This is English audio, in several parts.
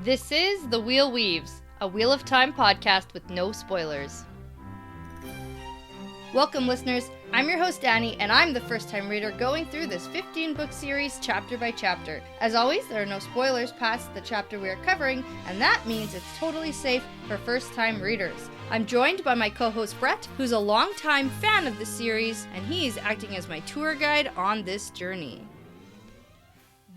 This is The Wheel Weaves, a Wheel of Time podcast with no spoilers. Welcome, listeners. I'm your host, Danny, and I'm the first-time reader going through this 15-book series chapter by chapter. As always, there are no spoilers past the chapter we are covering, and that means it's totally safe for first-time readers. I'm joined by my co-host, Brett, who's a longtime fan of the series, and he's acting as my tour guide on this journey.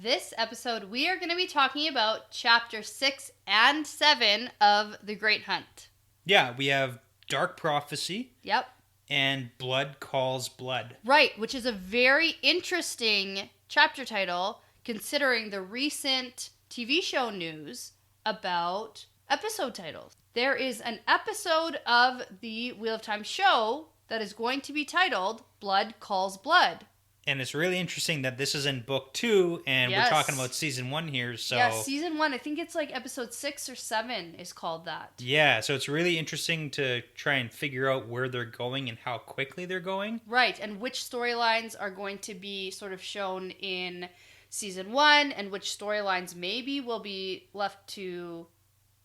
This episode, we are going to be talking about chapter 6 and 7 of The Great Hunt. Yeah, we have Dark Prophecy. Yep. And Blood Calls Blood. Right, which is a very interesting chapter title, considering the recent TV show news about episode titles. There is an episode of the Wheel of Time show that is going to be titled Blood Calls Blood. And it's really interesting that this is in book 2, and Yes. we're talking about season 1 here, so... Yeah, season 1, I think it's like episode 6 or 7 is called that. Yeah, so it's really interesting to try and figure out where they're going and how quickly they're going. Right, and which storylines are going to be sort of shown in season 1, and which storylines maybe will be left to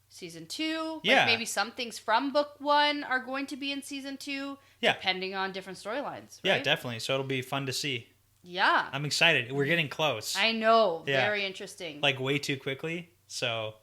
season 2. Yeah. Like maybe some things from book 1 are going to be in season 2, Yeah. depending on different storylines, right? Yeah, definitely. So it'll be fun to see. Yeah. I'm excited. We're getting close. I know. Yeah. Very interesting. Like, way too quickly. So,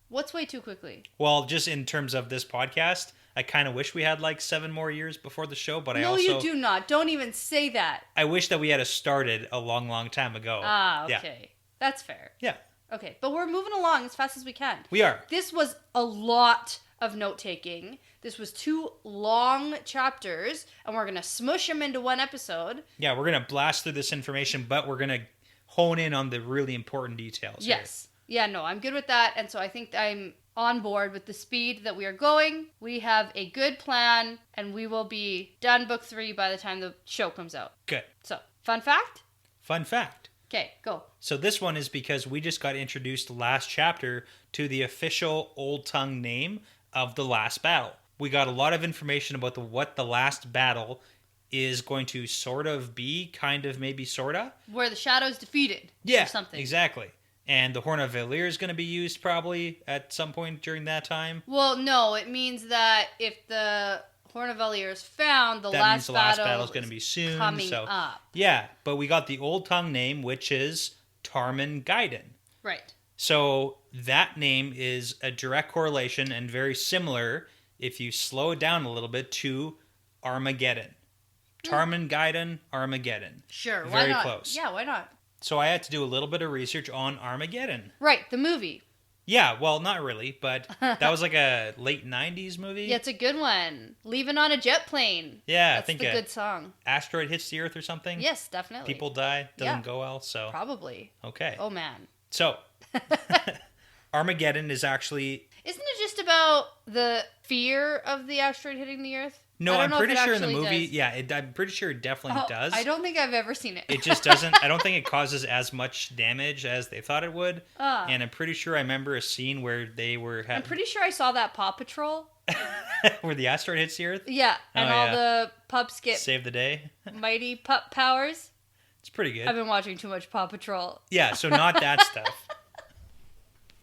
What's way too quickly? well, just in terms of this podcast, I kind of wish we had like 7 more years before the show, but No, you do not. Don't even say that. I wish that we had started a long, long time ago. Ah, Yeah. okay. That's fair. Yeah. Okay, but we're moving along as fast as we can. We are. This was a lot of note-taking. This was 2 long chapters, and we're going to smush them into one episode. Yeah, we're going to blast through this information, but we're going to hone in on the really important details. Yes. Yeah, no, I'm good with that, and so I think I'm on board with the speed that we are going. We have a good plan, and we will be done book 3 by the time the show comes out. Good. So, fun fact? Fun fact. Okay, go. So this one is because we just got introduced last chapter to the official Old Tongue name of the last battle. We got a lot of information about what the last battle is going to sort of be, kind of, maybe, sorta. Where the shadow's defeated. Yeah, or something. exactly. And the Horn of Valir is going to be used probably at some point during that time. Well, no, it means that if the Horn of Valir is found, That means the last battle is going to be soon. coming so, up. Yeah, but we got the Old Tongue name, which is Tarman Gaiden. Right. So that name is a direct correlation and very similar, if you slow it down a little bit, to Armageddon. Tarman Gaiden, Armageddon. Sure, why Very not? close. Yeah, why not? So I had to do a little bit of research on Armageddon. Right, the movie. Yeah, well, not really, but that was like a late 90s movie. Yeah, it's a good one. Leaving on a jet plane. Yeah, That's I think the a good song. asteroid hits the Earth or something. Yes, definitely. People die, doesn't Yeah. go well, so... Probably. Okay. Oh, man. So, Armageddon is actually... Isn't it just about the fear of the asteroid hitting the Earth? No, I don't I'm know if pretty it sure in the actually movie... does. Yeah, I'm pretty sure it definitely does. I don't think I've ever seen it. It just doesn't... I don't think it causes as much damage as they thought it would. And I'm pretty sure I remember a scene where they were... I'm pretty sure I saw that Paw Patrol. where the asteroid hits the Earth? Yeah, and Oh, all yeah. the pups get Save the day. mighty pup powers. It's pretty good. I've been watching too much Paw Patrol. Yeah, so not that stuff.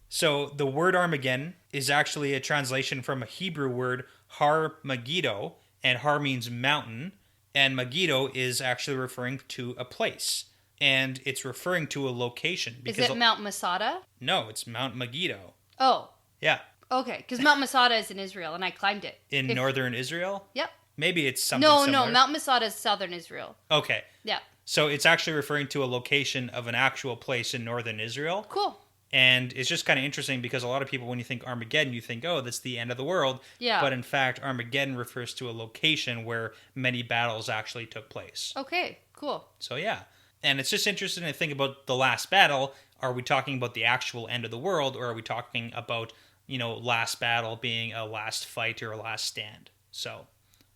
So the word Armageddon is actually a translation from a Hebrew word Har Megiddo, and Har means mountain, and Megiddo is actually referring to a place, and it's referring to a location. Is it Mount Masada? No, it's Mount Megiddo. Oh, Yeah, okay, because Mount Masada is in Israel, and I climbed it. in northern Israel. Yep. Maybe it's something No, similar. Mount Masada is southern Israel. Okay, Yeah. so it's actually referring to a location of an actual place in northern Israel. Cool. And it's just kind of interesting because a lot of people, when you think Armageddon, you think, oh, that's the end of the world. Yeah. But in fact, Armageddon refers to a location where many battles actually took place. Okay, cool. So, yeah. And it's just interesting to think about the last battle. Are we talking about the actual end of the world, or are we talking about, last battle being a last fight or a last stand? So,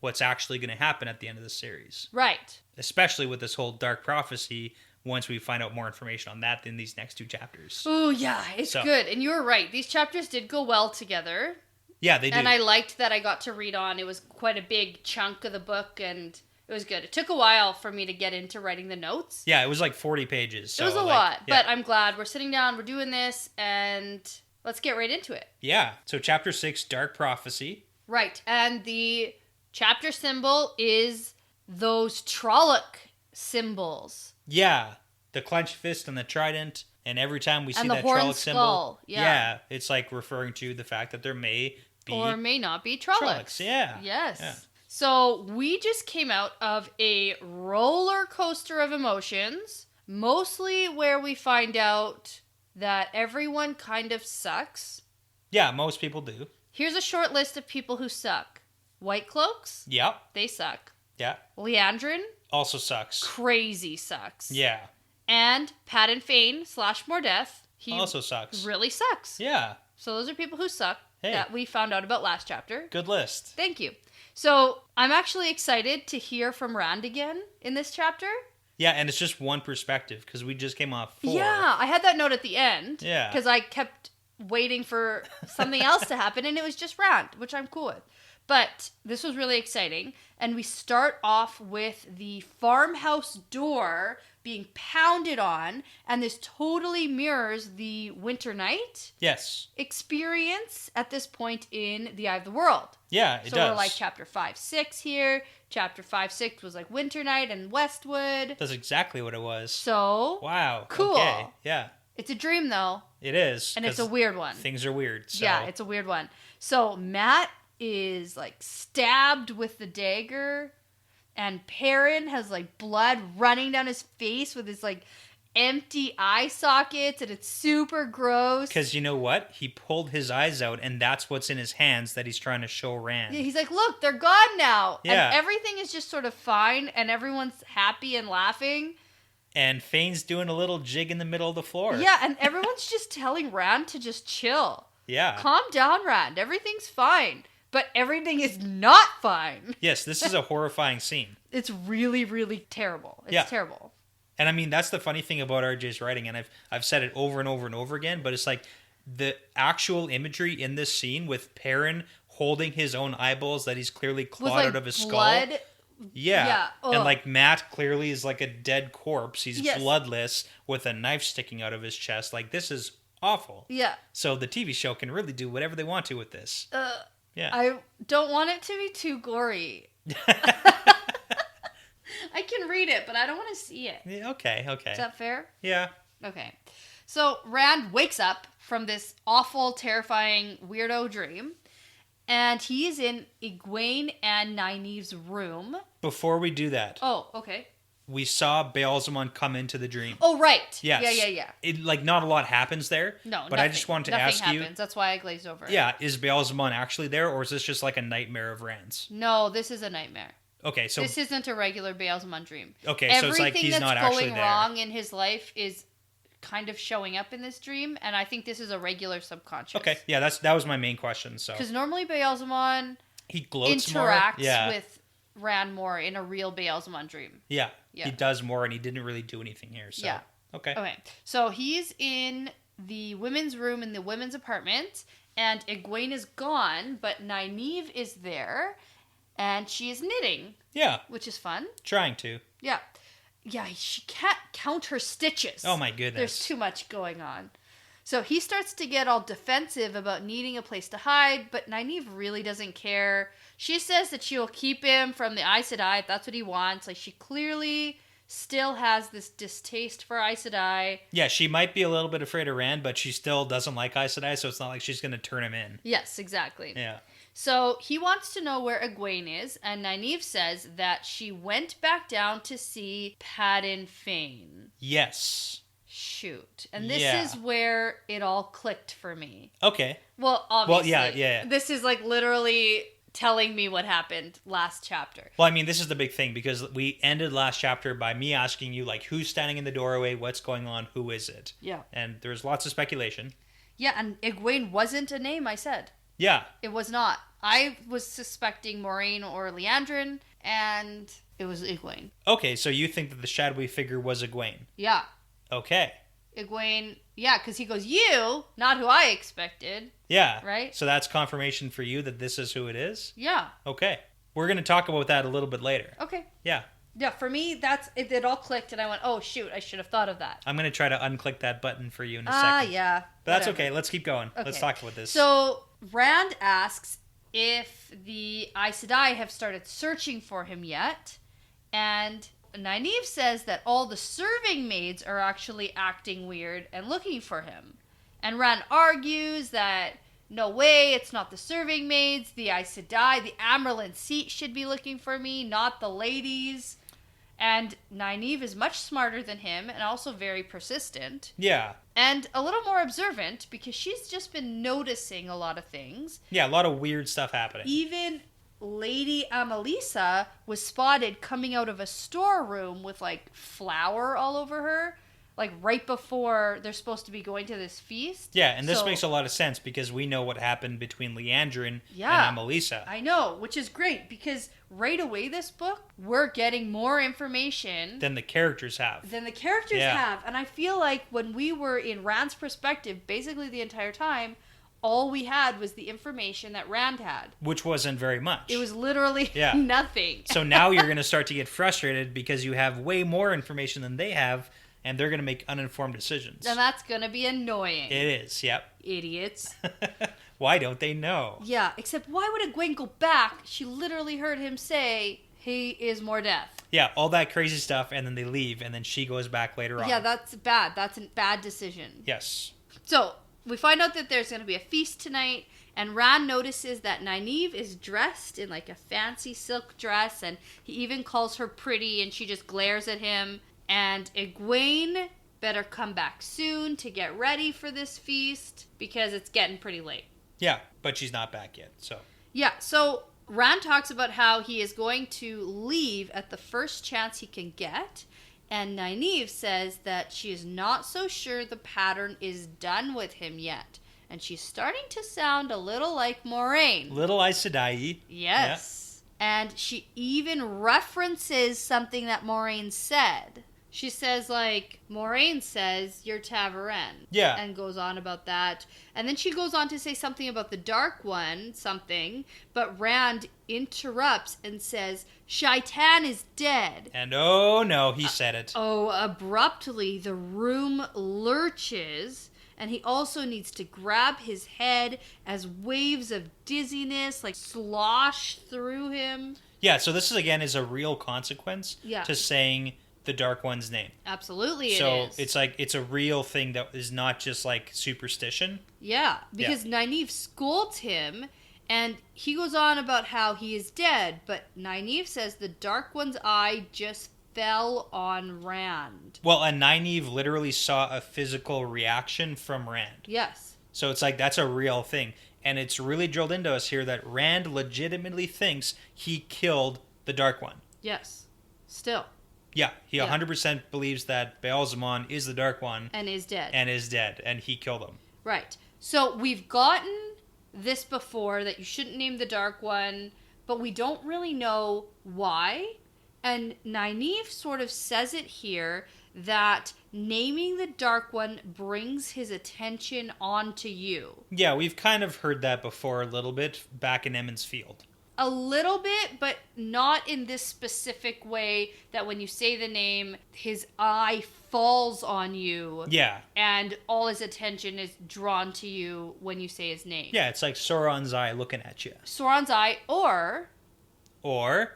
what's actually going to happen at the end of the series? Right. Especially with this whole Dark Prophecy, once we find out more information on that in these next 2 chapters. Oh, yeah, it's So- good. And you were right. These chapters did go well together. Yeah, they do. And I liked that I got to read on. It was quite a big chunk of the book, and it was good. It took a while for me to get into writing the notes. Yeah, it was like 40 pages. So it was a like, lot, yeah. but I'm glad we're sitting down, we're doing this, and let's get right into it. Yeah. So chapter 6, Dark Prophecy. Right. And the chapter symbol is those Trolloc symbols. Yeah. The clenched fist and the trident. And every time we see And the that horned Trolloc symbol, skull. Yeah. it's like referring to the fact that there may be or may not be Trollocs. Yeah. Yes. Yeah. So we just came out of a roller coaster of emotions, mostly where we find out that everyone kind of sucks. Yeah, most people do. Here's a short list of people who suck. White Cloaks? Yep. They suck. Yeah. Leandrin? Also sucks. Crazy sucks. Yeah. And Padan Fain / Mordeth. He also sucks. Really sucks. Yeah. So those are people who suck Hey. that we found out about last chapter. Good list. Thank you. So I'm actually excited to hear from Rand again in this chapter. Yeah, and it's just one perspective because we just came off 4. Yeah, I had that note at the end. Yeah. Because I kept waiting for something else to happen, and it was just Rand, which I'm cool with. But this was really exciting, and we start off with the farmhouse door being pounded on, and this totally mirrors the Winter Night Yes. experience at this point in The Eye of the World. Yeah, it So does. we're like chapter 5-6 here. Chapter 5-6 was like Winter Night and Westwood. That's exactly what it was. So Wow. Cool. Okay. Yeah, it's a dream though, it is. and it's a 'cause weird one. Things are weird. So. Yeah, it's a weird one. So Matt is like stabbed with the dagger, and Perrin has like blood running down his face with his like empty eye sockets, and it's super gross. Because you know what? He pulled his eyes out, and that's what's in his hands that he's trying to show Rand. He's like, look, they're gone now. Yeah. And everything is just sort of fine, and everyone's happy and laughing. And Fane's doing a little jig in the middle of the floor. Yeah, and everyone's just telling Rand to just chill. Yeah. Calm down, Rand. Everything's fine. But everything is not fine. Yes, this is a horrifying scene. It's really, really terrible. It's terrible. And I mean, that's the funny thing about RJ's writing, and I've said it over and over and over again, but it's like the actual imagery in this scene with Perrin holding his own eyeballs that he's clearly clawed With, like, out of his blood. skull. Yeah. Ugh. And like Matt clearly is like a dead corpse. He's Yes. bloodless with a knife sticking out of his chest. Like, this is awful. Yeah. So the TV show can really do whatever they want to with this. Yeah. I don't want it to be too gory. I can read it, but I don't want to see it. Yeah, okay. Is that fair? Yeah. Okay. So Rand wakes up from this awful, terrifying, weirdo dream, and he's in Egwene and Nynaeve's room. Before we do that, Oh, okay. we saw Baalzamon come into the dream. Oh, right. Yes. Yeah. It, like, not a lot happens there. No, but I just wanted to ask nothing you. happens. That's why I glazed over. Yeah, is Baalzamon actually there, or is this just like a nightmare of Rand's? No, this is a nightmare. Okay, so This isn't a regular Baalzamon dream. okay, so it's like he's not actually Everything there. that's going wrong in his life is kind of showing up in this dream, and I think this is a regular subconscious. Okay, yeah, that was my main question. So Because normally Baalzamon he gloats more. interacts Yeah. with Rand more in a real Baalzamon dream. Yeah, Yeah. he does more, and he didn't really do anything here. So Yeah. okay. Okay, so he's in the women's room in the women's apartment, and Egwene is gone, but Nynaeve is there, and she is knitting, Yeah, which is fun. trying to. Yeah. Yeah, she can't count her stitches. Oh my goodness. There's too much going on. So he starts to get all defensive about needing a place to hide, but Nynaeve really doesn't care. She says that she'll keep him from the Aes Sedai if that's what he wants. Like, she clearly still has this distaste for Aes Sedai. Yeah, she might be a little bit afraid of Rand, but she still doesn't like Aes Sedai, so it's not like she's going to turn him in. Yes, exactly. Yeah. So he wants to know where Egwene is, and Nynaeve says that she went back down to see Padan Fain. Yes. Shoot. And this Yeah. is where it all clicked for me. Okay. Well, obviously. Well, yeah. This is like literally telling me what happened last chapter. Well, I mean, this is the big thing, because we ended last chapter by me asking you, like, who's standing in the doorway, what's going on, who is it? Yeah. And there's lots of speculation. Yeah, and Egwene wasn't a name I said. Yeah. It was not. I was suspecting Moiraine or Leandrin, and it was Egwene. Okay, so you think that the shadowy figure was Egwene. Yeah. Okay. Egwene, yeah, because he goes, you, not who I expected. Yeah. Right? So that's confirmation for you that this is who it is? Yeah. Okay. We're going to talk about that a little bit later. Okay. Yeah. Yeah, for me, that's it all clicked, and I went, oh, shoot, I should have thought of that. I'm going to try to unclick that button for you in a second. Yeah. But that's whatever. okay. Let's keep going. Okay. Let's talk about this. So, Rand asks if the Aes Sedai have started searching for him yet, and Nynaeve says that all the serving maids are actually acting weird and looking for him. And Rand argues that no way, it's not the serving maids, the Aes Sedai, the Amerlin seat should be looking for me, not the ladies. And Nynaeve is much smarter than him and also very persistent. Yeah. And a little more observant because she's just been noticing a lot of things. Yeah, a lot of weird stuff happening. Even Lady Amelisa was spotted coming out of a storeroom with like flour all over her, like right before they're supposed to be going to this feast. Yeah, and this makes a lot of sense because we know what happened between Leandrin and Amelisa. I know, which is great because right away this book, we're getting more information than the characters have. And I feel like when we were in Rand's perspective, basically the entire time, all we had was the information that Rand had. Which wasn't very much. It was literally nothing. So now you're going to start to get frustrated because you have way more information than they have, and they're going to make uninformed decisions. And that's going to be annoying. It is, yep. Idiots. Why don't they know? Yeah, except why would Egwene go back? She literally heard him say he is more death. Yeah, all that crazy stuff, and then they leave, and then she goes back later on. Yeah, that's bad. That's a bad decision. Yes. So, we find out that there's going to be a feast tonight, and Rand notices that Nynaeve is dressed in like a fancy silk dress, and he even calls her pretty, and she just glares at him. And Egwene better come back soon to get ready for this feast because it's getting pretty late. Yeah, but she's not back yet, so. Yeah, so Rand talks about how he is going to leave at the first chance he can get, and Nynaeve says that she is not so sure the pattern is done with him yet. And she's starting to sound a little like Moraine. Little Aes Sedai. Yes. Yeah. And she even references something that Moraine said. She says, like, Moraine says, you're Ta'veren. Yeah. And goes on about that. And then she goes on to say something about the Dark One, but Rand interrupts and says, Shaitan is dead. And oh no, he said it. Abruptly, the room lurches, and he also needs to grab his head as waves of dizziness, like, slosh through him. Yeah, so this, is a real consequence to saying the Dark One's name. Absolutely it so is. It's like, it's a real thing that is not just like superstition. Yeah, because Nynaeve scolds him, and he goes on about how he is dead, but Nynaeve says the Dark One's eye just fell on Rand. Well, and Nynaeve literally saw a physical reaction from Rand. Yes. So it's like, that's a real thing. And it's really drilled into us here that Rand legitimately thinks he killed the Dark One. Yes. Still. Yeah, he 100% believes that Baalzamon is the Dark One. And is dead. And he killed him. Right. So we've gotten this before, that you shouldn't name the Dark One, but we don't really know why. And Nynaeve sort of says it here, that naming the Dark One brings his attention onto you. Yeah, we've kind of heard that before a little bit back in Emond's Field. A little bit, but not in this specific way that when you say the name, his eye falls on you. Yeah. And all his attention is drawn to you when you say his name. Yeah, it's like Sauron's eye looking at you. Sauron's eye, or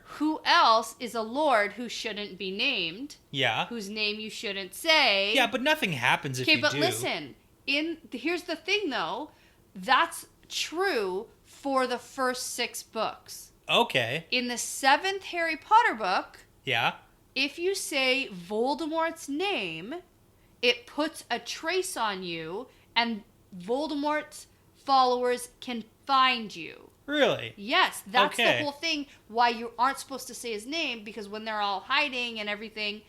who else is a lord who shouldn't be named? Yeah. Whose name you shouldn't say. Yeah, but nothing happens if you do. Okay, but listen. Here's the thing, though. That's true for the first 6 books. Okay. In the 7th Harry Potter book, yeah, if you say Voldemort's name, it puts a trace on you, and Voldemort's followers can find you. Really? Yes, that's the whole thing, why you aren't supposed to say his name, because when they're all hiding and everything,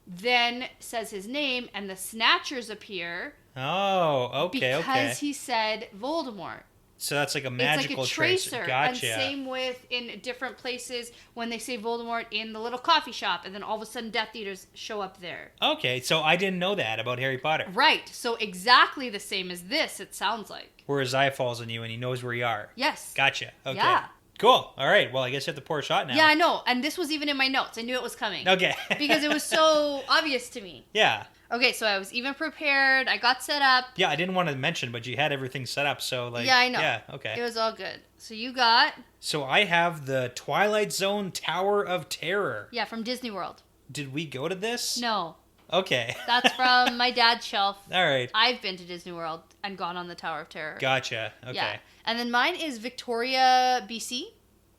then says his name, and the Snatchers appear. Oh, okay, because he said Voldemort. So that's like a magical tracer. Gotcha. And same with in different places when they say Voldemort in the little coffee shop, and then all of a sudden Death Eaters show up there. Okay, so I didn't know that about Harry Potter. Right, so exactly the same as this, it sounds like. Where his eye falls on you and he knows where you are. Yes. Gotcha. Okay. Yeah. Cool. All right. Well, I guess you have to pour a shot now. Yeah, I know. And this was even in my notes. I knew it was coming. Okay. Because it was so obvious to me. Yeah. Okay, so I was even prepared. I got set up. Yeah, I didn't want to mention, but you had everything set up, so like... Yeah, I know. Yeah, okay. It was all good. So you got... So I have the Twilight Zone Tower of Terror. Yeah, from Disney World. Did we go to this? No. Okay. That's from my dad's shelf. All right. I've been to Disney World and gone on the Tower of Terror. Gotcha. Okay. Yeah. And then mine is Victoria, BC,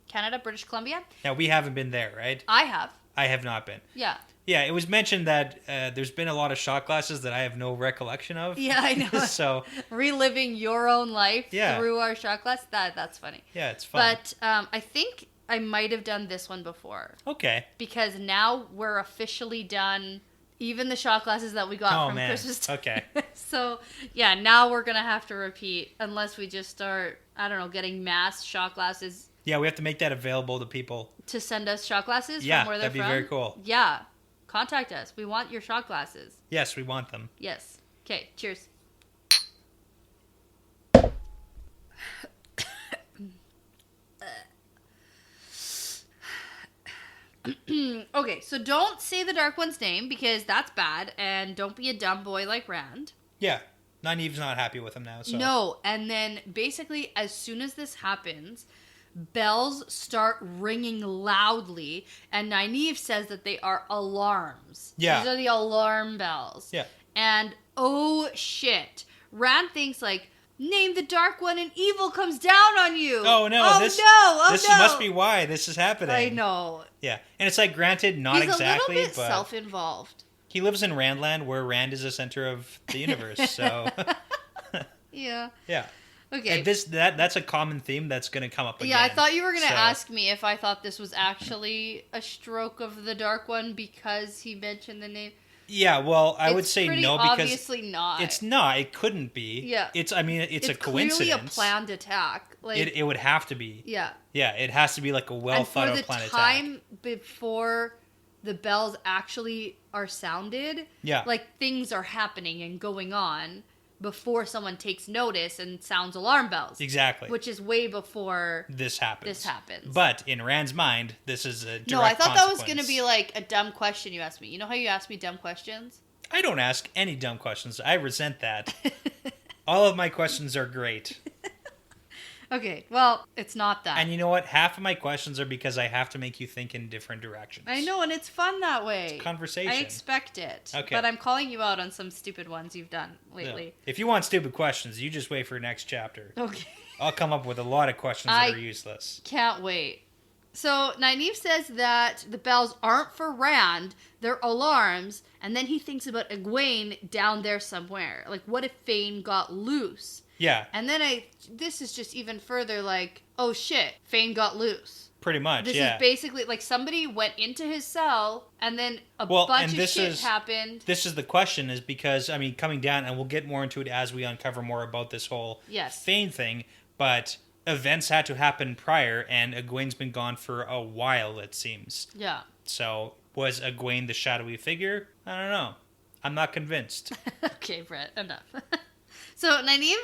Canada, British Columbia. Now, we haven't been there, right? I have. I have not been. Yeah. Yeah, it was mentioned that there's been a lot of shot glasses that I have no recollection of. Yeah, I know. So reliving your own life Yeah. through our shot glass, that's funny. yeah, it's fun. But I think I might have done this one before. Okay. Because now we're officially done even the shot glasses that we got from Christmas time. Okay. So, yeah, now we're going to have to repeat unless we just start, I don't know, getting mass shot glasses. Yeah, we have to make that available to people. To send us shot glasses Yeah, from where they're that'd be from? very cool. Yeah. Contact us. We want your shot glasses. Yes, we want them. Yes. Okay, cheers. Okay, so don't say the Dark One's name because that's bad, and don't be a dumb boy like Rand. Yeah. Nynaeve's not happy with him now, so... No, and then basically as soon as this happens, bells start ringing loudly, and Nynaeve says that they are alarms. Yeah. These are the alarm bells. Yeah. And oh shit, Rand thinks like, name the Dark One and evil comes down on you. Oh no, Oh this, no, oh this no. must be why this is happening. I know. Yeah. And it's like, granted, not He's exactly, a little bit but... self-involved. He lives in Randland, where Rand is the center of the universe, so... Yeah. Yeah. Okay. And that's a common theme that's going to come up again. Yeah, I thought you were going to so- ask me if I thought this was actually a stroke of the Dark One because he mentioned the name. Yeah, well, I would say pretty no because obviously not. it's not. It couldn't be. Yeah. It's a coincidence. Clearly a planned attack. Like It would have to be. yeah. Yeah, it has to be like a well thought out planned And for the attack. time before the bells actually are sounded, Yeah. like things are happening and going on before someone takes notice and sounds alarm bells. Exactly. Which is way before this happens. But in Rand's mind, this is a direct No, I thought that was consequence. going to be like a dumb question you asked me. You know how you ask me dumb questions? I don't ask any dumb questions. I resent that. All of my questions are great. Okay, well, it's not that. And you know what? Half of my questions are because I have to make you think in different directions. I know, and it's fun that way. It's conversation. I expect it. Okay. But I'm calling you out on some stupid ones you've done lately. Yeah. If you want stupid questions, you just wait for next chapter. Okay. I'll come up with a lot of questions that are useless. Can't wait. So Nynaeve says that the bells aren't for Rand, they're alarms, and then he thinks about Egwene down there somewhere. Like, what if Fane got loose? Yeah. And then this is just even further like, oh shit, Fane got loose. Pretty much, This yeah. is basically like somebody went into his cell and then a bunch of shit happened. This is the question is because, I mean, coming down, and we'll get more into it as we uncover more about this whole Fane thing, but events had to happen prior, and Egwene's been gone for a while, it seems. Yeah. So, was Egwene the shadowy figure? I don't know. I'm not convinced. Okay, Brett, enough. So Nynaeve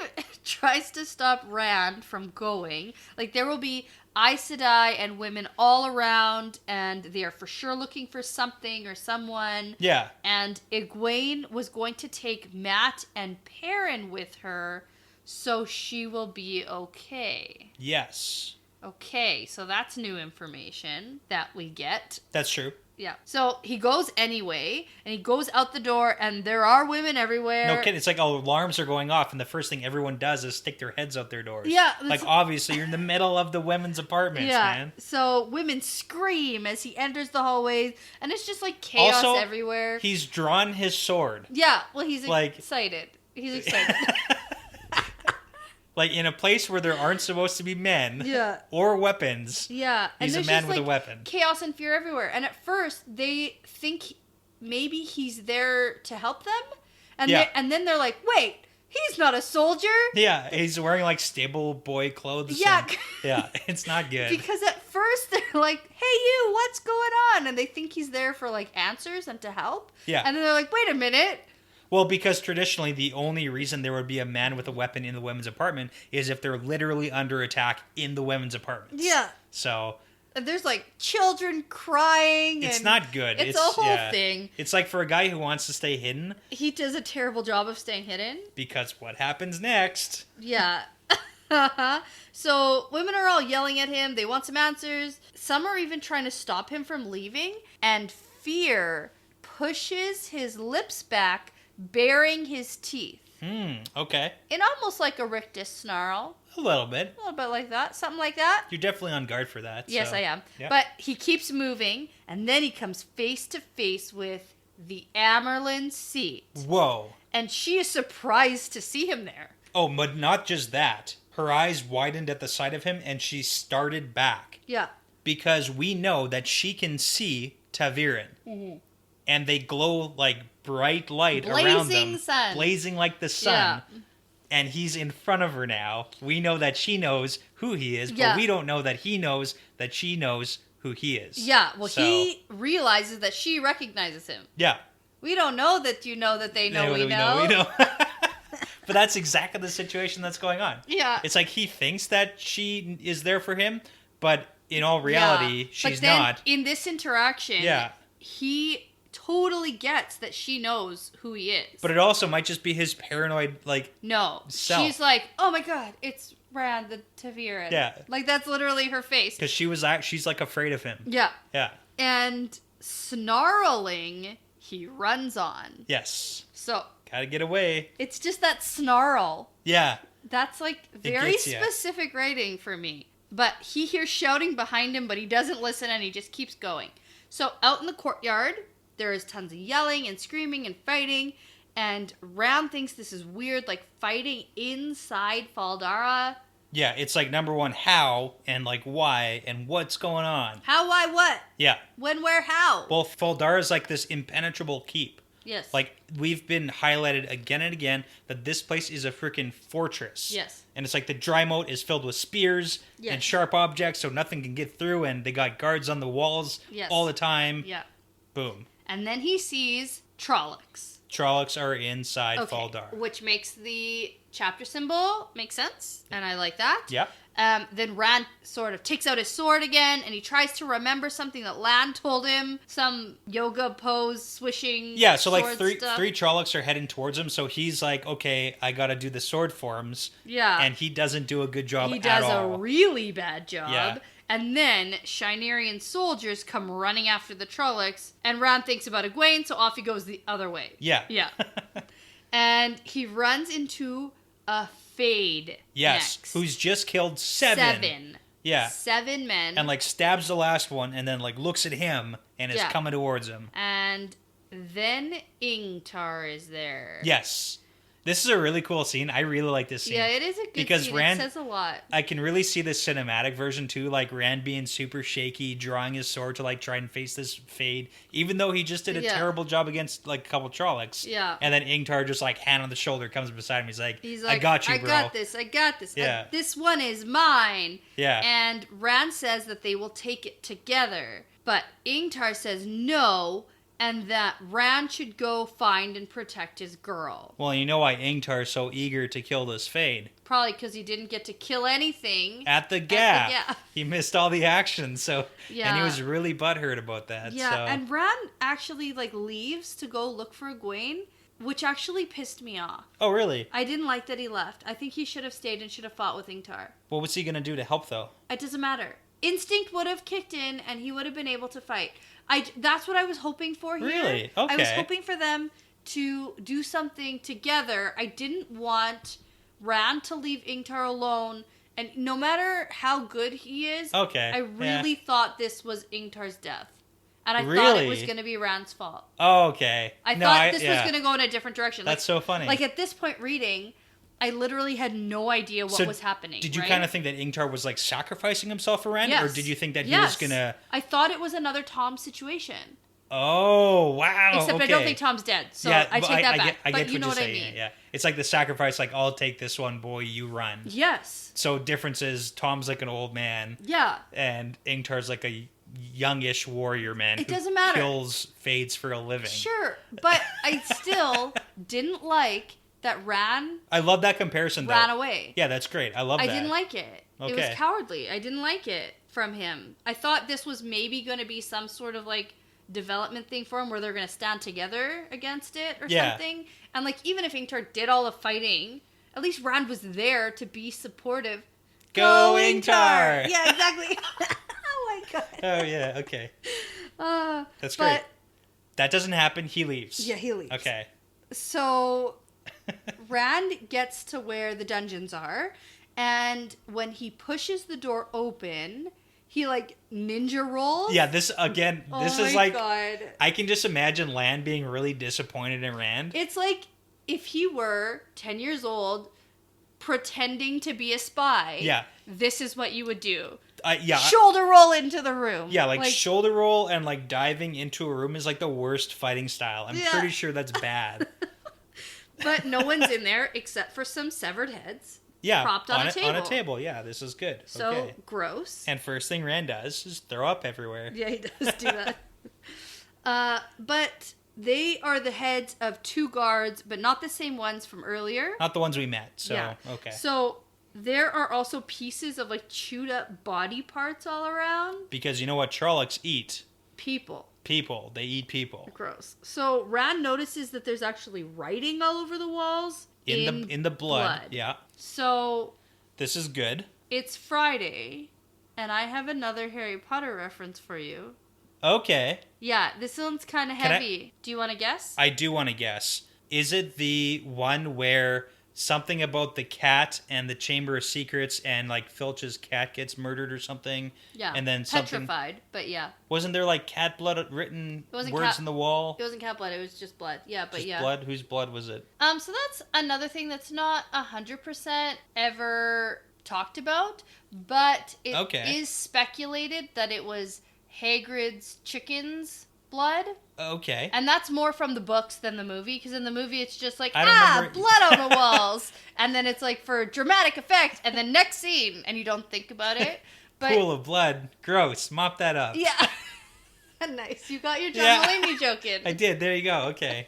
tries to stop Rand from going. Like, there will be Aes Sedai and women all around, and they are for sure looking for something or someone. Yeah. And Egwene was going to take Matt and Perrin with her, so she will be okay. Yes. Okay, so that's new information that we get. That's true. Yeah. So he goes anyway, and he goes out the door, and there are women everywhere. No kidding. It's like alarms are going off, and the first thing everyone does is stick their heads out their doors. Yeah. Like, obviously, you're in the middle of the women's apartments, man. So women scream as he enters the hallways, and it's just like chaos also, everywhere. He's drawn his sword. Yeah. Well, he's like, excited. He's excited. Like, in a place where there aren't supposed to be men or weapons. Yeah. He's a man with a weapon. Chaos and fear everywhere. And at first, they think maybe he's there to help them. And, and then they're like, wait, he's not a soldier. Yeah, he's wearing, like, stable boy clothes. Yeah. Yeah, it's not good. Because at first, they're like, hey, you, what's going on? And they think he's there for, like, answers and to help. Yeah. And then they're like, wait a minute. Well, because traditionally the only reason there would be a man with a weapon in the women's apartment is if they're literally under attack in the women's apartment. Yeah. So there's like children crying. It's and not good. It's a whole thing. It's like for a guy who wants to stay hidden. He does a terrible job of staying hidden. Because what happens next? Yeah. So women are all yelling at him. They want some answers. Some are even trying to stop him from leaving. And fear pushes his lips back, baring his teeth. Okay. In almost like a rictus snarl. A little bit. A little bit like that. Something like that. You're definitely on guard for that. Yes, so. I am. Yeah. But he keeps moving, and then he comes face to face with the Amerlin seat. Whoa. And she is surprised to see him there. Oh, but not just that. Her eyes widened at the sight of him, and she started back. Yeah. Because we know that she can see Taviran. Mm-hmm. And they glow like bright light around them. Blazing sun. Blazing like the sun. Yeah. And he's in front of her now. We know that she knows who he is, but Yeah. we don't know that he knows that she knows who he is. Yeah, well, So- he realizes that she recognizes him. Yeah. We don't know that you know that they know we know. We know. But that's exactly the situation that's going on. Yeah. It's like he thinks that she is there for him, but in all reality, Yeah. she's but then not. In this interaction, Yeah. he totally gets that she knows who he is. But it also might just be his paranoid, like, no, self. she's like, oh my god, it's Rand the Taviran. Yeah. Like, that's literally her face. because she's like afraid of him. Yeah. Yeah. And snarling, he runs on. Yes. So, Gotta get away. it's just that snarl. Yeah. That's like very gets ya. specific writing for me. But he hears shouting behind him, but he doesn't listen and he just keeps going. So out in the courtyard, there is tons of yelling and screaming and fighting. And Rand thinks this is weird, like fighting inside Faldara. Yeah, it's like number one, how, and like why, and what's going on. How, why, what? Yeah. When, where, how? Well, Faldara's like this impenetrable keep. Yes. Like, we've been highlighted again and again that this place is a freaking fortress. Yes. And it's like the dry moat is filled with spears Yes. and sharp objects so nothing can get through, and they got guards on the walls Yes. all the time. Yeah. Boom. And then he sees Trollocs. Trollocs are inside Faldar. Which makes the chapter symbol make sense, and I like that. Yep. Then Rand sort of takes out his sword again, and he tries to remember something that Lan told him, some yoga pose, swishing. Yeah, so like sword three stuff. Trollocs are heading towards him, so he's like, okay, I gotta do the sword forms. Yeah, And he doesn't do a good job he at does all. a really bad job. Yeah. And then Shinarian soldiers come running after the Trollocs, and Rand thinks about Egwene, so off he goes the other way. Yeah. Yeah. And he runs into a Fade. Yes, next. who's just killed seven. Yeah. 7 men. And like stabs the last one and then like looks at him and is Yeah. coming towards him. And then Ingtar is there. Yes. This is a really cool scene. I really like this scene. Yeah, it is a good Because scene. Rand- It says a lot. I can really see the cinematic version too, like Rand being super shaky, drawing his sword to like try and face this Fade, even though he just did a Yeah. terrible job against like a couple Trollocs. Yeah. And then Ingtar just like hand on the shoulder comes beside him. He's I like, got you, I bro. got this. I got this. Yeah. This one is mine. Yeah. And Rand says that they will take it together. But Ingtar says no, and that Rand should go find and protect his girl. Well, you know why Ingtar's so eager to kill this Fade? Probably because he didn't get to kill anything. At the gap. gap. He missed all the action, so and he Yeah. was really butthurt about that. Yeah, so. and Rand actually like leaves to go look for Egwene, which actually pissed me off. Oh, really? I didn't like that he left. I think he should have stayed and should have fought with Ingtar. What was he gonna do to help though? It doesn't matter. Instinct would have kicked in and he would have been able to fight. That's what I was hoping for here. Really? I was Okay. hoping for them to do something together. I didn't want Rand to leave Ingtar alone. And no matter how good he is, Okay. I really thought this was Ingtar's death. And I thought Really? it was going to be Rand's fault. Oh, okay. I thought this was going to go in a different direction. That's so funny. Like at this point reading, I literally had no idea what So was happening. Did you right? kind of think that Ingtar was like sacrificing himself for Rand, or Yes. did you think that he Yes. was gonna? I thought it was another Tom situation. Oh, wow. Except okay. I don't think Tom's dead, so yeah, I but take that back. I but get you what know you're what I saying. mean. Yeah, it's like the sacrifice. Like, I'll take this one, boy. You run. Yes. So difference is Tom's like an old man, Yeah. and Ingtar's like a youngish warrior man. It who doesn't matter. Kills Fades for a living. Sure, but I still didn't like that Rand I love that comparison though. ran away. Yeah, that's great. I love that. I didn't like it. Okay. It was cowardly. I didn't like it from him. I thought this was maybe going to be some sort of like development thing for him where they're going to stand together against it or something. And like even if Ingtar did all the fighting, at least Rand was there to be supportive. Go Ingtar! Yeah, exactly. Oh my god. Oh yeah, okay. That's but, great. That doesn't happen, he leaves. Yeah, he leaves. Okay. So Rand gets to where the dungeons are, and when he pushes the door open, he like ninja rolls. Yeah, this again, this is like, God. I can just imagine Lan being really disappointed in Rand. It's like if he were 10 years old pretending to be a spy. Yeah. This is what you would do. Yeah. Shoulder roll into the room. Yeah, like shoulder roll and like diving into a room is like the worst fighting style. I'm pretty sure that's bad. But no one's in there except for some severed heads. Yeah, propped on a table. On a table, yeah, this is good. So okay. Gross. And first thing Rand does is throw up everywhere. Yeah, he does do that. But they are the heads of 2 guards, but not the same ones from earlier. Not the ones we met, so, yeah. Okay. So there are also pieces of like chewed up body parts all around. Because you know what Trollocs eat? People. People. They eat people. Gross. So Rand notices that there's actually writing all over the walls. In the blood. Yeah. So this is good. It's Friday, and I have another Harry Potter reference for you. Okay. Yeah, this one's kind of heavy. Do you want to guess? I do want to guess. Is it the one where something about the cat and the Chamber of Secrets and like Filch's cat gets murdered or something? Yeah. And then something petrified, but yeah. Wasn't there like cat blood written words in the wall? It wasn't cat blood, it was just blood. Yeah, but just yeah. Blood? Whose blood was it? So that's another thing that's not 100% ever talked about, but it is speculated that it was Hagrid's chicken's blood. Okay. And that's more from the books than the movie, because in the movie it's just like, remember... blood on the walls. And then it's like for dramatic effect, and then next scene, and you don't think about it. But, pool of blood. Gross. Mop that up. Yeah. Nice. You got your John Mulaney joke in. I did. There you go. Okay.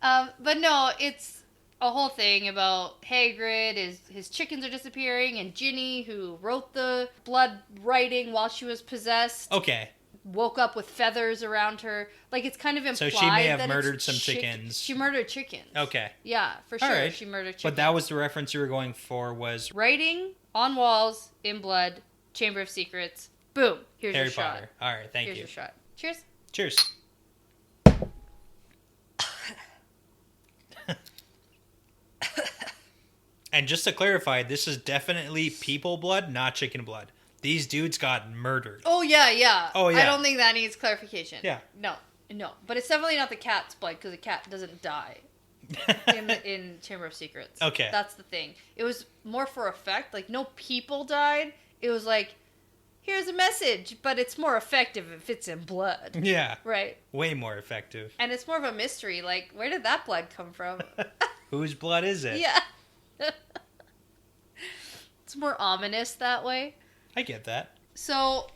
But no, it's a whole thing about Hagrid, his chickens are disappearing, and Ginny, who wrote the blood writing while she was possessed. Okay. Woke up with feathers around her. Like, it's kind of implied that so she may have murdered some chickens. She murdered chickens. Okay. Yeah, for sure. Right. She murdered chickens. But that was the reference you were going for was... Writing on walls, in blood, Chamber of Secrets. Boom. Here's Harry your shot. Potter. All right, thank you. Here's your shot. Cheers. Cheers. And just to clarify, this is definitely people blood, not chicken blood. These dudes got murdered. Oh, yeah, yeah. Oh, yeah. I don't think that needs clarification. Yeah. No. But it's definitely not the cat's blood, because the cat doesn't die in Chamber of Secrets. Okay. That's the thing. It was more for effect. Like, no people died. It was like, here's a message, but it's more effective if it's in blood. Yeah. Right. Way more effective. And it's more of a mystery. Like, where did that blood come from? Whose blood is it? Yeah. It's more ominous that way. I get that. So,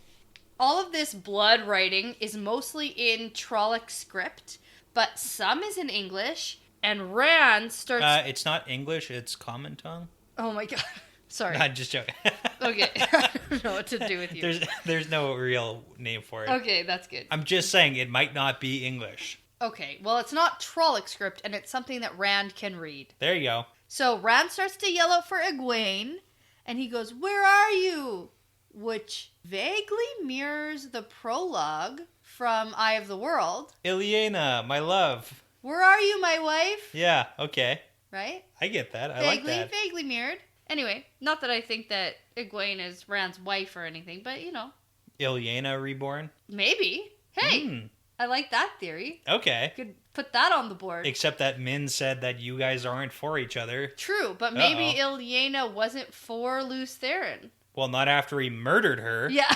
all of this blood writing is mostly in Trolloc script, but some is in English, and Rand starts... it's not English, it's common tongue. Oh my god. Sorry. I'm just joking. Okay. I don't know what to do with you. There's no real name for it. Okay, that's good. I'm just saying it might not be English. Okay, well, it's not Trolloc script, and it's something that Rand can read. There you go. So, Rand starts to yell out for Egwene, and he goes, "Where are you?" Which vaguely mirrors the prologue from Eye of the World. Ilyena, my love. Where are you, my wife? Yeah, okay. Right? I get that. I like that. Vaguely mirrored. Anyway, not that I think that Egwene is Rand's wife or anything, but, you know. Ilyena reborn? Maybe. Hey, I like that theory. Okay. Could put that on the board. Except that Min said that you guys aren't for each other. True, but maybe Ilyena wasn't for Lews Therin. Well, not after he murdered her. Yeah.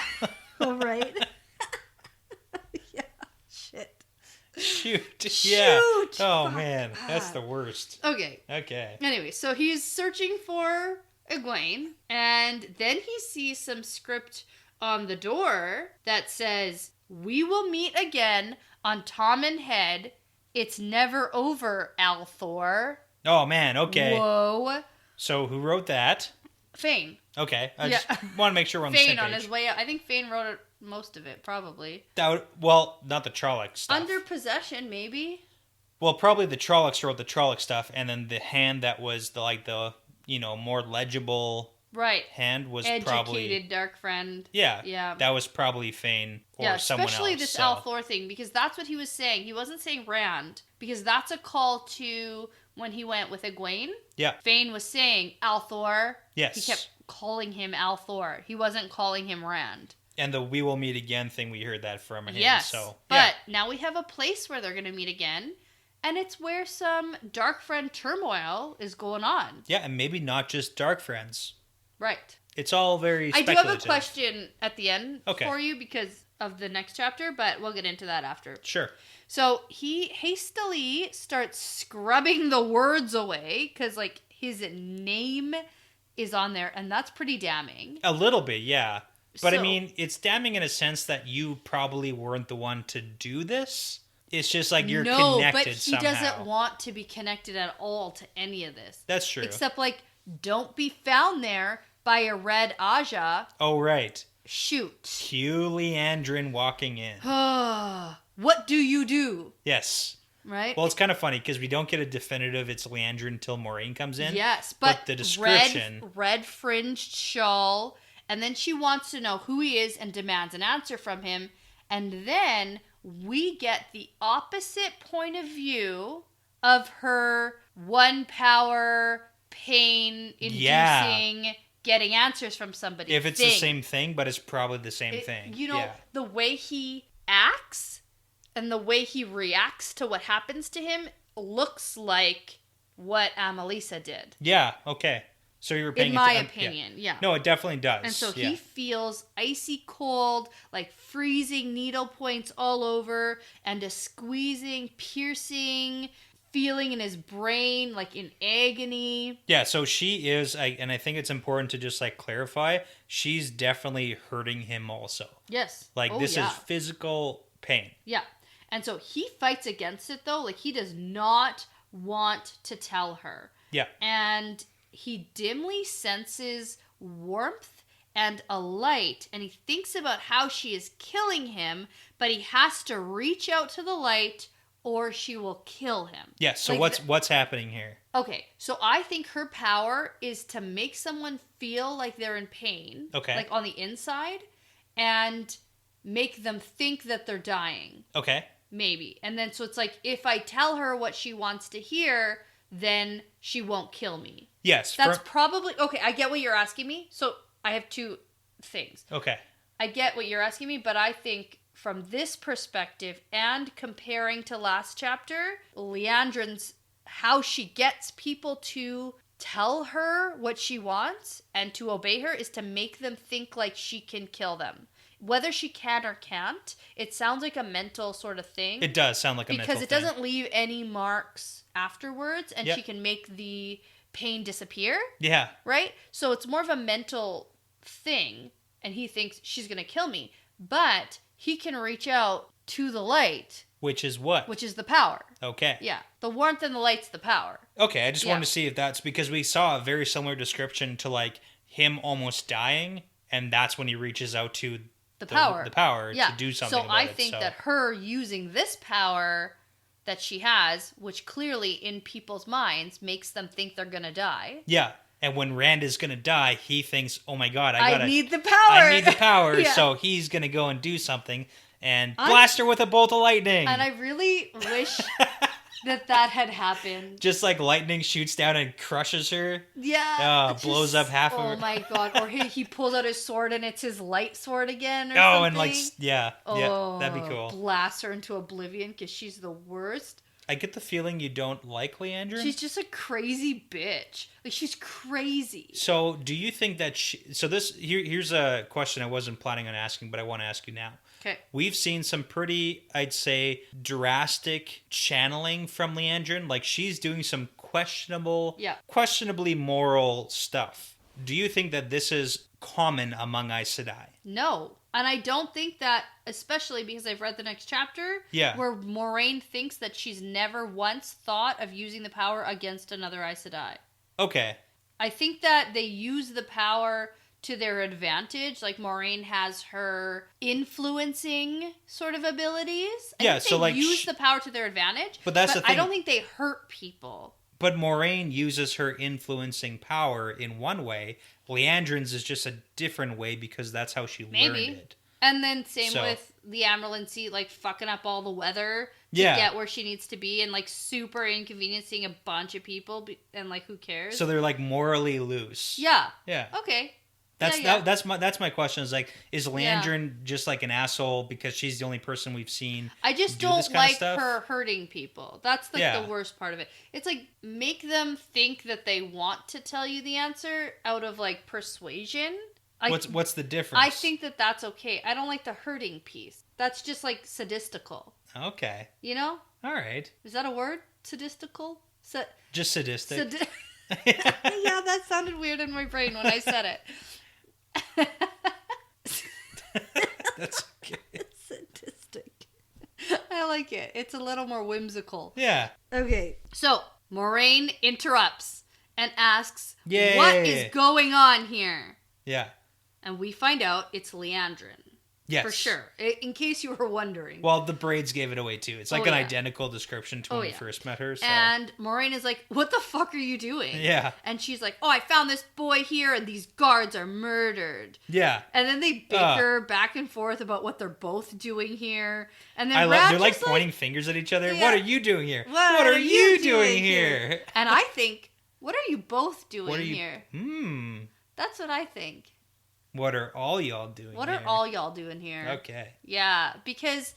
All right. Yeah. Shit. Shoot. Yeah. Oh, Fuck. man. That's the worst. Okay. Anyway, so he's searching for Egwene, and then he sees some script on the door that says, "We will meet again on Tommen Head. It's never over, Althor." Oh, man. Okay. Whoa. So who wrote that? Fane. Okay. I just want to make sure we're on the Fane same page. on his way out. I think Fane wrote it, most of it, probably. Well, not the Trolloc stuff. Under possession, maybe? Well, probably the Trollocs wrote the Trolloc stuff, and then the hand that was the more legible hand was probably... Educated dark friend. Yeah. That was probably Fane or someone else. Especially this Althor thing, because that's what he was saying. He wasn't saying Rand, because that's a call to when he went with Egwene. Yeah. Fane was saying Althor. Yes. He kept calling him Althor. He wasn't calling him Rand. And the "we will meet again" thing, we heard that from him. Yes, so, but now we have a place where they're going to meet again, and it's where some dark friend turmoil is going on. Yeah, and maybe not just dark friends. Right. It's all very I speculative. do have a question at the end for you because of the next chapter, but we'll get into that after. Sure. So he hastily starts scrubbing the words away because, his name is on there, and that's pretty damning. A little bit, yeah. But I mean, it's damning in a sense that you probably weren't the one to do this. It's just you're connected somehow. No, but he doesn't want to be connected at all to any of this. That's true. Except, don't be found there by a red Aja. Oh, right. Shoot. Cue Leandrin walking in. What do you do? Yes. Right? Well, it's kind of funny because we don't get a definitive it's Leandrin until Moraine comes in. Yes, but the description... Red fringed shawl... And then she wants to know who he is and demands an answer from him. And then we get the opposite point of view of her one power, pain-inducing, getting answers from somebody. If it's the same thing, but it's probably the same thing. The way he acts and the way he reacts to what happens to him looks like what Amelisa did. Yeah, okay. So you were paying in my opinion, yeah. No, it definitely does. And so he feels icy cold, freezing needle points all over, and a squeezing, piercing feeling in his brain, in agony. Yeah, so she is, and I think it's important to just clarify, she's definitely hurting him also. Yes. This is physical pain. Yeah. And so he fights against it though. He does not want to tell her. Yeah. And he dimly senses warmth and a light, and he thinks about how she is killing him, but he has to reach out to the light or she will kill him. Yeah, so what's happening here? Okay, so I think her power is to make someone feel like they're in pain, on the inside, and make them think that they're dying. Okay. Maybe. And then so it's if I tell her what she wants to hear, then she won't kill me. Yes. That's probably... Okay, I get what you're asking me. So I have two things. Okay. I get what you're asking me, but I think from this perspective and comparing to last chapter, Leandrin's... how she gets people to tell her what she wants and to obey her is to make them think like she can kill them. Whether she can or can't, it sounds like a mental sort of thing. It does sound like a mental thing. Because it doesn't leave any marks afterwards, and she can make the pain disappear. Yeah. Right? So it's more of a mental thing, and he thinks she's going to kill me. But he can reach out to the light. Which is what? Which is the power. Okay. Yeah. The warmth and the light's the power. Okay, I just wanted to see if that's... Because we saw a very similar description to, him almost dying, and that's when he reaches out to... The power to do something about it. So I think that her using this power that she has, which clearly in people's minds makes them think they're going to die. Yeah. And when Rand is going to die, he thinks, oh my God, I need the power. I need the power. So he's going to go and do something and blast her with a bolt of lightning. And I really wish that had happened. Just lightning shoots down and crushes her. Yeah. Blows up half of her. Oh my God. Or he pulls out his sword and it's his light sword again or something. And yeah, that'd be cool. Blasts her into oblivion because she's the worst. I get the feeling you don't like Leandrin. She's just a crazy bitch. She's crazy. So do you think that here's a question I wasn't planning on asking, but I want to ask you now. Okay. We've seen some pretty, I'd say, drastic channeling from Leandrin. She's doing some questionably moral stuff. Do you think that this is common among Aes Sedai? No. And I don't think that, especially because I've read the next chapter, where Moraine thinks that she's never once thought of using the power against another Aes Sedai. Okay. I think that they use the power to their advantage. Like, Moraine has her influencing sort of abilities. I think they use the power to their advantage. But that's the thing. I don't think they hurt people. But Moraine uses her influencing power in one way. Leandrin's is just a different way because that's how she learned it. And then same with the Amberlyncy, like, fucking up all the weather to get where she needs to be and, like, super inconveniencing a bunch of people and, like, who cares? So they're, like, morally loose. Yeah. Yeah. Okay. That's my question is, like, is Leandrin just, like, an asshole because she's the only person we've seen I just don't like her hurting people. That's, like, the worst part of it. It's, like, make them think that they want to tell you the answer out of, like, persuasion. What's the difference? I think that that's okay. I don't like the hurting piece. That's just, like, sadistical. Okay. You know? All right. Is that a word? Sadistical? Just sadistic. Yeah, that sounded weird in my brain when I said it. That's okay. Sadistic. I like it. It's a little more whimsical. Yeah. Okay. So, Moraine interrupts and asks, what is going on here? Yeah. And we find out it's Leandrin. Yes. For sure. In case you were wondering. Well, the braids gave it away too. It's like an identical description to when we first met her. So. And Moraine is like, what the fuck are you doing? Yeah. And she's like, I found this boy here and these guards are murdered. Yeah. And then they bicker back and forth about what they're both doing here. And then they're like pointing fingers at each other. Yeah. What are you doing here? What are you doing here? And I think, what are you both doing here? That's what I think. What are all y'all doing here? What are all y'all doing here? Okay. Yeah, because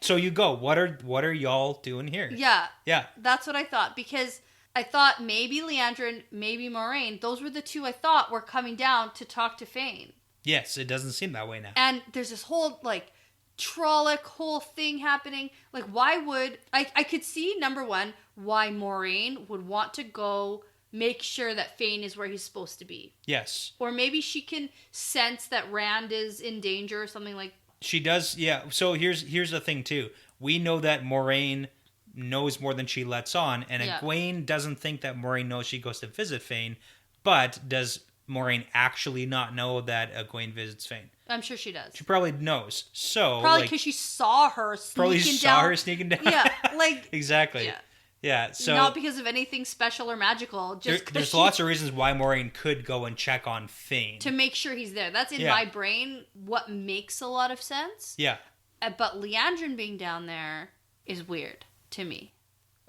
So you go, what are y'all doing here? Yeah. Yeah. That's what I thought, because I thought maybe Leandrin, maybe Moraine, those were the two I thought were coming down to talk to Fane. Yes, it doesn't seem that way now. And there's this whole, like, Trolloc whole thing happening. Like, why would... I could see, number one, why Moraine would want to go... make sure that Fane is where he's supposed to be. Yes. Or maybe she can sense that Rand is in danger or something like... She does, yeah. So here's the thing, too. We know that Moraine knows more than she lets on, and Egwene doesn't think that Moraine knows she goes to visit Fane, but does Moraine actually not know that Egwene visits Fane? I'm sure she does. She probably knows. So probably because she saw her sneaking down. Yeah, like... Exactly. Yeah. Yeah, so... Not because of anything special or magical. Just there's lots of reasons why Moraine could go and check on Fane. To make sure he's there. That's in my brain what makes a lot of sense. Yeah. But Leandrin being down there is weird to me.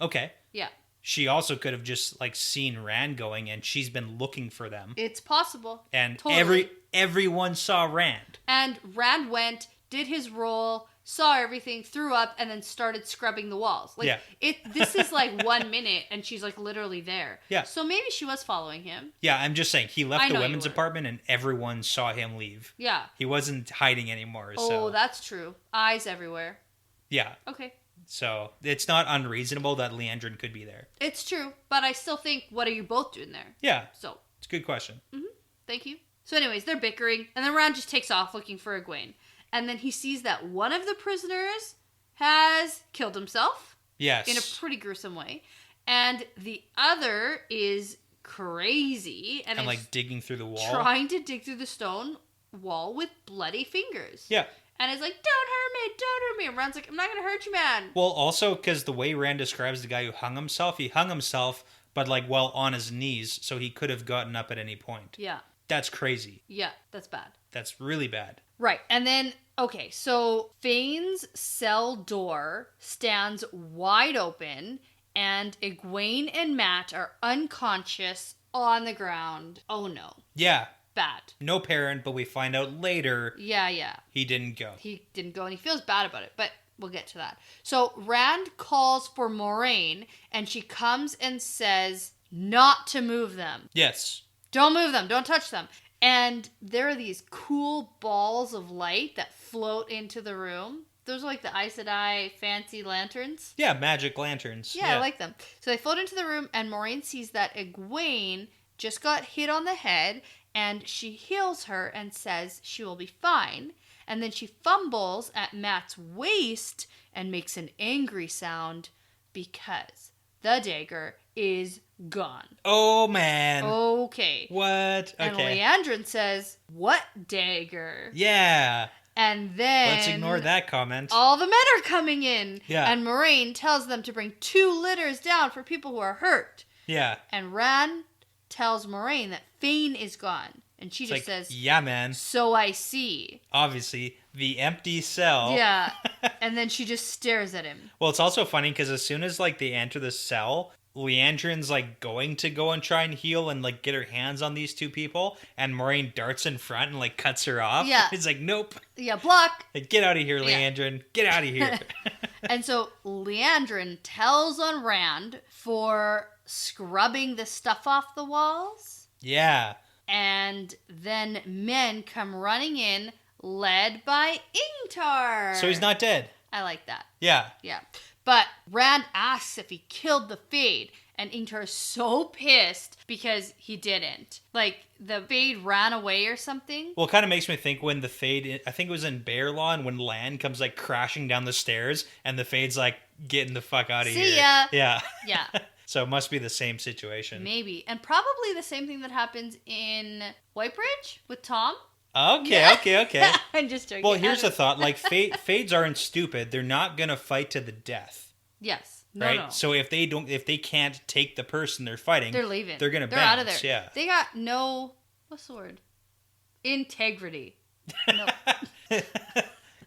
Okay. Yeah. She also could have just, like, seen Rand going, and she's been looking for them. It's possible. And everyone saw Rand. And Rand went, did his role... saw everything, threw up, and then started scrubbing the walls. Like, this is like 1 minute, and she's like literally there. Yeah. So maybe she was following him. Yeah, I'm just saying, he left the women's apartment, and everyone saw him leave. Yeah. He wasn't hiding anymore. Oh, that's true. Eyes everywhere. Yeah. Okay. So it's not unreasonable that Leandrin could be there. It's true, but I still think, what are you both doing there? Yeah. So it's a good question. Mm-hmm. Thank you. So anyways, they're bickering, and then Rand just takes off looking for Egwene. And then he sees that one of the prisoners has killed himself. Yes. In a pretty gruesome way. And the other is crazy. And like digging through the wall. Trying to dig through the stone wall with bloody fingers. Yeah. And it's like, don't hurt me. And Rand's like, I'm not going to hurt you, man. Well, also, because the way Rand describes the guy who hung himself, but like on his knees. So he could have gotten up at any point. Yeah. That's crazy. Yeah, that's bad. That's really bad. Right. And then, okay, so Fane's cell door stands wide open, and Egwene and Matt are unconscious on the ground. Oh, no. Yeah. Bad. No Perrin, but we find out later. Yeah. He didn't go. He didn't go, and he feels bad about it, but we'll get to that. So Rand calls for Moraine, and she comes and says not to move them. Yes. Don't move them. Don't touch them. And there are these cool balls of light that float into the room. Those are like the Aes Sedai fancy lanterns. Yeah, magic lanterns. Yeah, I like them. So they float into the room, and Moraine sees that Egwene just got hit on the head, and she heals her and says she will be fine. And then she fumbles at Matt's waist and makes an angry sound because the dagger is gone. Oh, man. Okay. What? And Okay. Leandrin says, what dagger? Yeah. And then... Let's ignore that comment. All the men are coming in. Yeah. And Moraine tells them to bring 2 litters down for people who are hurt. Yeah. And Rand tells Moraine that Fane is gone. And she just says, yeah, man. So I see. Obviously, the empty cell. Yeah. And then she just stares at him. Well, it's also funny because as soon as, like, they enter the cell, Leandrin's, like, going to go and try and heal and, like, get her hands on these 2 people. And Moraine darts in front and, like, cuts her off. Yeah. He's like, nope. Yeah, block. Like, get out of here, Yeah. Leandrin. Get out of here. And so Leandrin tells on Rand for scrubbing the stuff off the walls. Yeah. And then men come running in, led by Ingtar. So he's not dead. I like that. Yeah. Yeah. But Rand asks if he killed the Fade, and Ingtar is so pissed because he didn't. Like, the Fade ran away or something. Well, it kind of makes me think when the Fade, I think it was in Bear Law, and when Lan comes, like, crashing down the stairs, and the Fade's like, getting the fuck out of here. See ya. Yeah. Yeah. So it must be the same situation. Maybe. And probably the same thing that happens in Whitebridge with Tom. Okay, Yeah. okay. I'm just joking. Well, here's the thought. Like, Fades aren't stupid. They're not going to fight to the death. Yes. Right? No. So if they can't take the person they're fighting, They're leaving. They're going to bounce. Out of there. Yeah. They got no, what's the word? Integrity. No.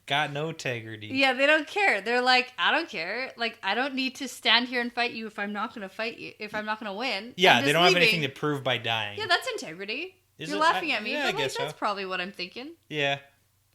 Got no integrity. Yeah, they don't care. They're like, I don't care. Like, I don't need to stand here and fight you if I'm not going to fight you, if I'm not going to win. Yeah, they don't have anything to prove by dying. Yeah, that's integrity. Is You're it? laughing at me, yeah, I but guess that's so. probably what I'm thinking. Yeah.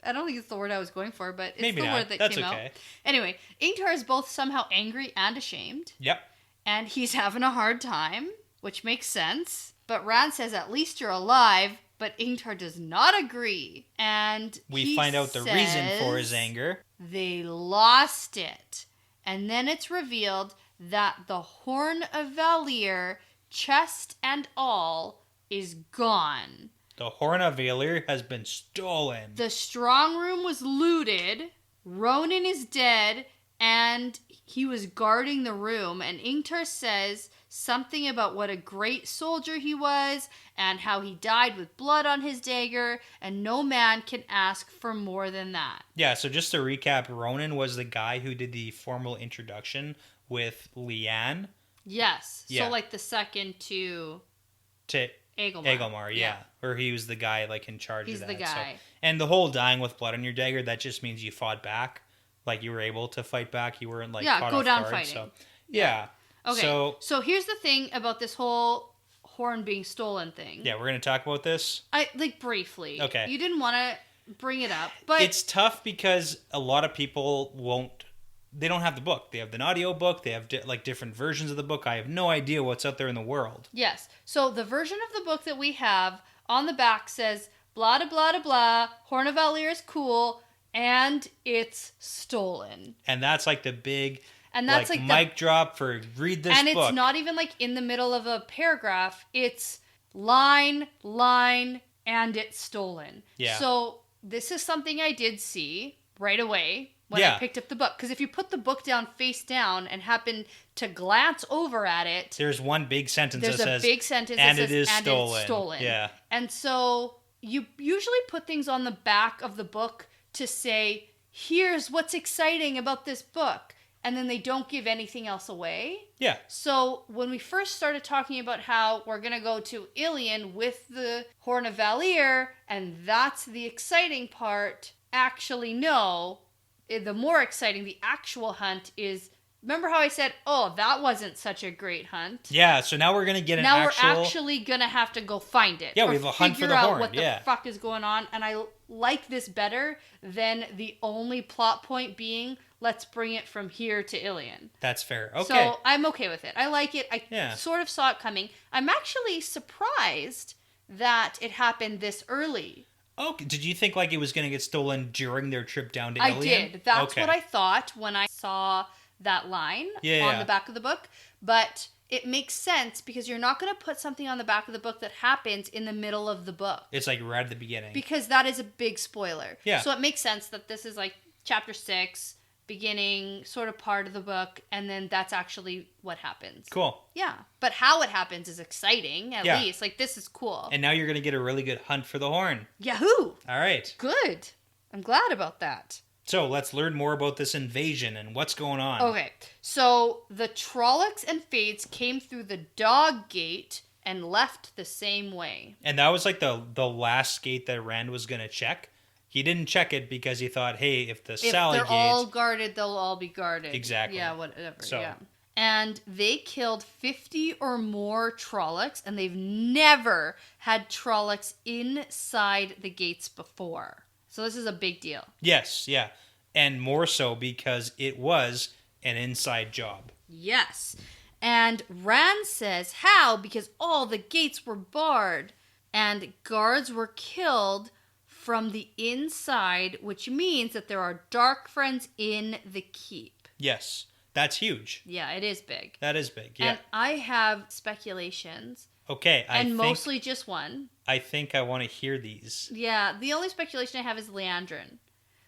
I don't think it's the word I was going for, but it's Maybe the not. word that That's came okay. out. Anyway, Ingtar is both somehow angry and ashamed. Yep. And he's having a hard time, which makes sense. But Rand says, at least you're alive. But Ingtar does not agree. And We find out the reason for his anger. They lost it. And then it's revealed that the Horn of Valir, chest and all, is gone. The Horn of Valir has been stolen. The strong room was looted. Ronan is dead. And he was guarding the room. And Ingtar says something about what a great soldier he was and how he died with blood on his dagger, and no man can ask for more than that. Yeah, so just to recap, Ronan was the guy who did the formal introduction with Leanne. Yes. Yeah. So like the second to Agelmar. Agelmar, yeah. Or he was the guy like in charge He's of that. the guy. So, and the whole dying with blood on your dagger, that just means you fought back. Like you were able to fight back. You weren't like caught go off down guard. fighting. So, yeah. Okay. So here's the thing about this whole horn being stolen thing. Yeah, we're going to talk about this. I like briefly. Okay. You didn't want to bring it up, but It's tough because a lot of people they don't have the book. They have an audio book. They have like different versions of the book. I have no idea what's out there in the world. Yes. So the version of the book that we have on the back says blah blah blah blah. Horn of Valir is cool, and it's stolen. And that's like the big, and that's like mic drop for read this and book. it's not even like in the middle of a paragraph. It's line, and it's stolen. Yeah. So this is something I did see right away when I picked up the book. Because if you put the book down face down and happen to glance over at it, there's one big sentence that says, there's a big sentence and that says, it is and stolen. it's stolen. Yeah. And so you usually put things on the back of the book to say, here's what's exciting about this book. And then they don't give anything else away. Yeah. So when we first started talking about how we're going to go to Ilion with the Horn of Valir, and that's the exciting part, actually no. The more exciting, the actual hunt is, remember how I said, oh, that wasn't such a great hunt? Yeah, so now we're going to get we're actually going to have to go find it. Yeah, or we have a hunt for figure the out horn. what the fuck is going on. And I like this better than the only plot point being, let's bring it from here to Ilion. That's fair. Okay. So I'm okay with it. I like it. Yeah. Sort of saw it coming. I'm actually surprised that it happened this early. Oh, did you think like it was going to get stolen during their trip down to I Ilion? did. That's what I thought when I saw that line on the back of the book. But it makes sense because you're not going to put something on the back of the book that happens in the middle of the book. It's like right at the beginning. Because that is a big spoiler. Yeah. So it makes sense that this is like chapter 6. beginning sort of part of the book, and then that's actually what happens. Cool. Yeah. But how it happens is exciting, at least. Like, this is cool. And now you're going to get a really good hunt for the horn. Yahoo! All right. Good. I'm glad about that. So let's learn more about this invasion and what's going on. Okay. So the Trollocs and Fates came through the dog gate and left the same way. And that was like the last gate that Rand was going to check. He didn't check it because he thought, hey, if Sally they're all guarded, they'll all be guarded. Exactly. Yeah, whatever. So. Yeah. And they killed 50 or more Trollocs, and they've never had Trollocs inside the gates before. So this is a big deal. Yes, yeah. And more so because it was an inside job. Yes. And Rand says, how? Because all the gates were barred and guards were killed from the inside, which means that there are dark friends in the keep. Yes. That's huge. Yeah, it is big. That is big, yeah. And I have speculations. Okay, mostly just one. I think I want to hear these. Yeah, the only speculation I have is Leandrin.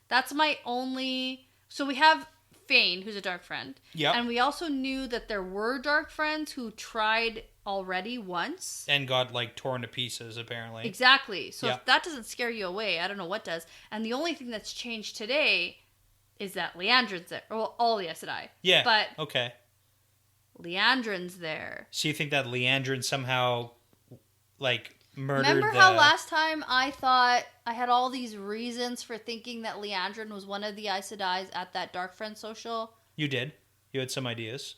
That's my only... So we have Fane, who's a dark friend. Yeah. And we also knew that there were dark friends who tried already once. And got, like, torn to pieces, apparently. Exactly. So if that doesn't scare you away, I don't know what does. And the only thing that's changed today is that Leandrin's there. Well, all the Aes Sedai. Yeah, but okay. Leandrin's there. So you think that Leandrin somehow, like, murdered Remember how last time I thought I had all these reasons for thinking that Leandrin was one of the Aes Sedai at that Dark Friend social? You did. You had some ideas.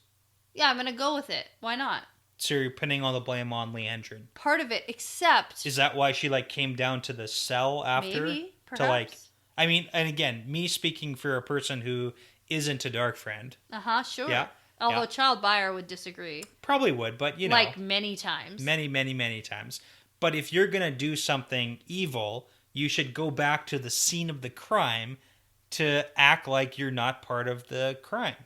Yeah, I'm going to go with it. Why not? So you're putting all the blame on Leandrin. Part of it, except... Is that why she, like, came down to the cell after? Maybe, perhaps. To, like... I mean, and again, me speaking for a person who isn't a dark friend. Uh-huh, sure. Yeah. Although Child Buyer would disagree. Probably would, but you know. Like many times. Many, many, many times. But if you're going to do something evil, you should go back to the scene of the crime to act like you're not part of the crime.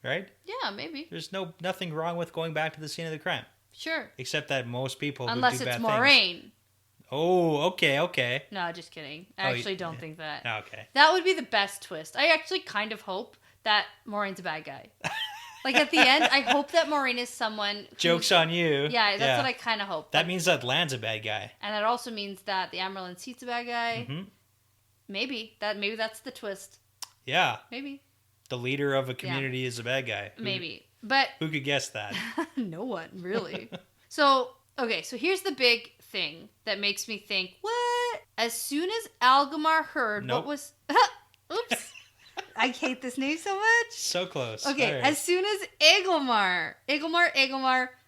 Right? Yeah, maybe. There's nothing wrong with going back to the scene of the crime. Sure. Except that most people Unless who do it's bad Moraine. things. Oh, okay. No, just kidding. I actually don't think that. Okay. That would be the best twist. I actually kind of hope that Moraine's a bad guy. Like at the end, I hope that Moraine is someone... Joke's on you. Yeah, that's what I kind of hope. That means that Lan's a bad guy. And it also means that the Amaryllis Seat's a bad guy. Mm-hmm. Maybe that's the twist. Yeah. Maybe. The leader of a community is a bad guy. Maybe. But... Who could guess that? No one, really. So here's the big thing that makes me think, what? As soon as Algamar heard what was... Oops. I hate this name so much. So close. Okay, right. As soon as Egilmar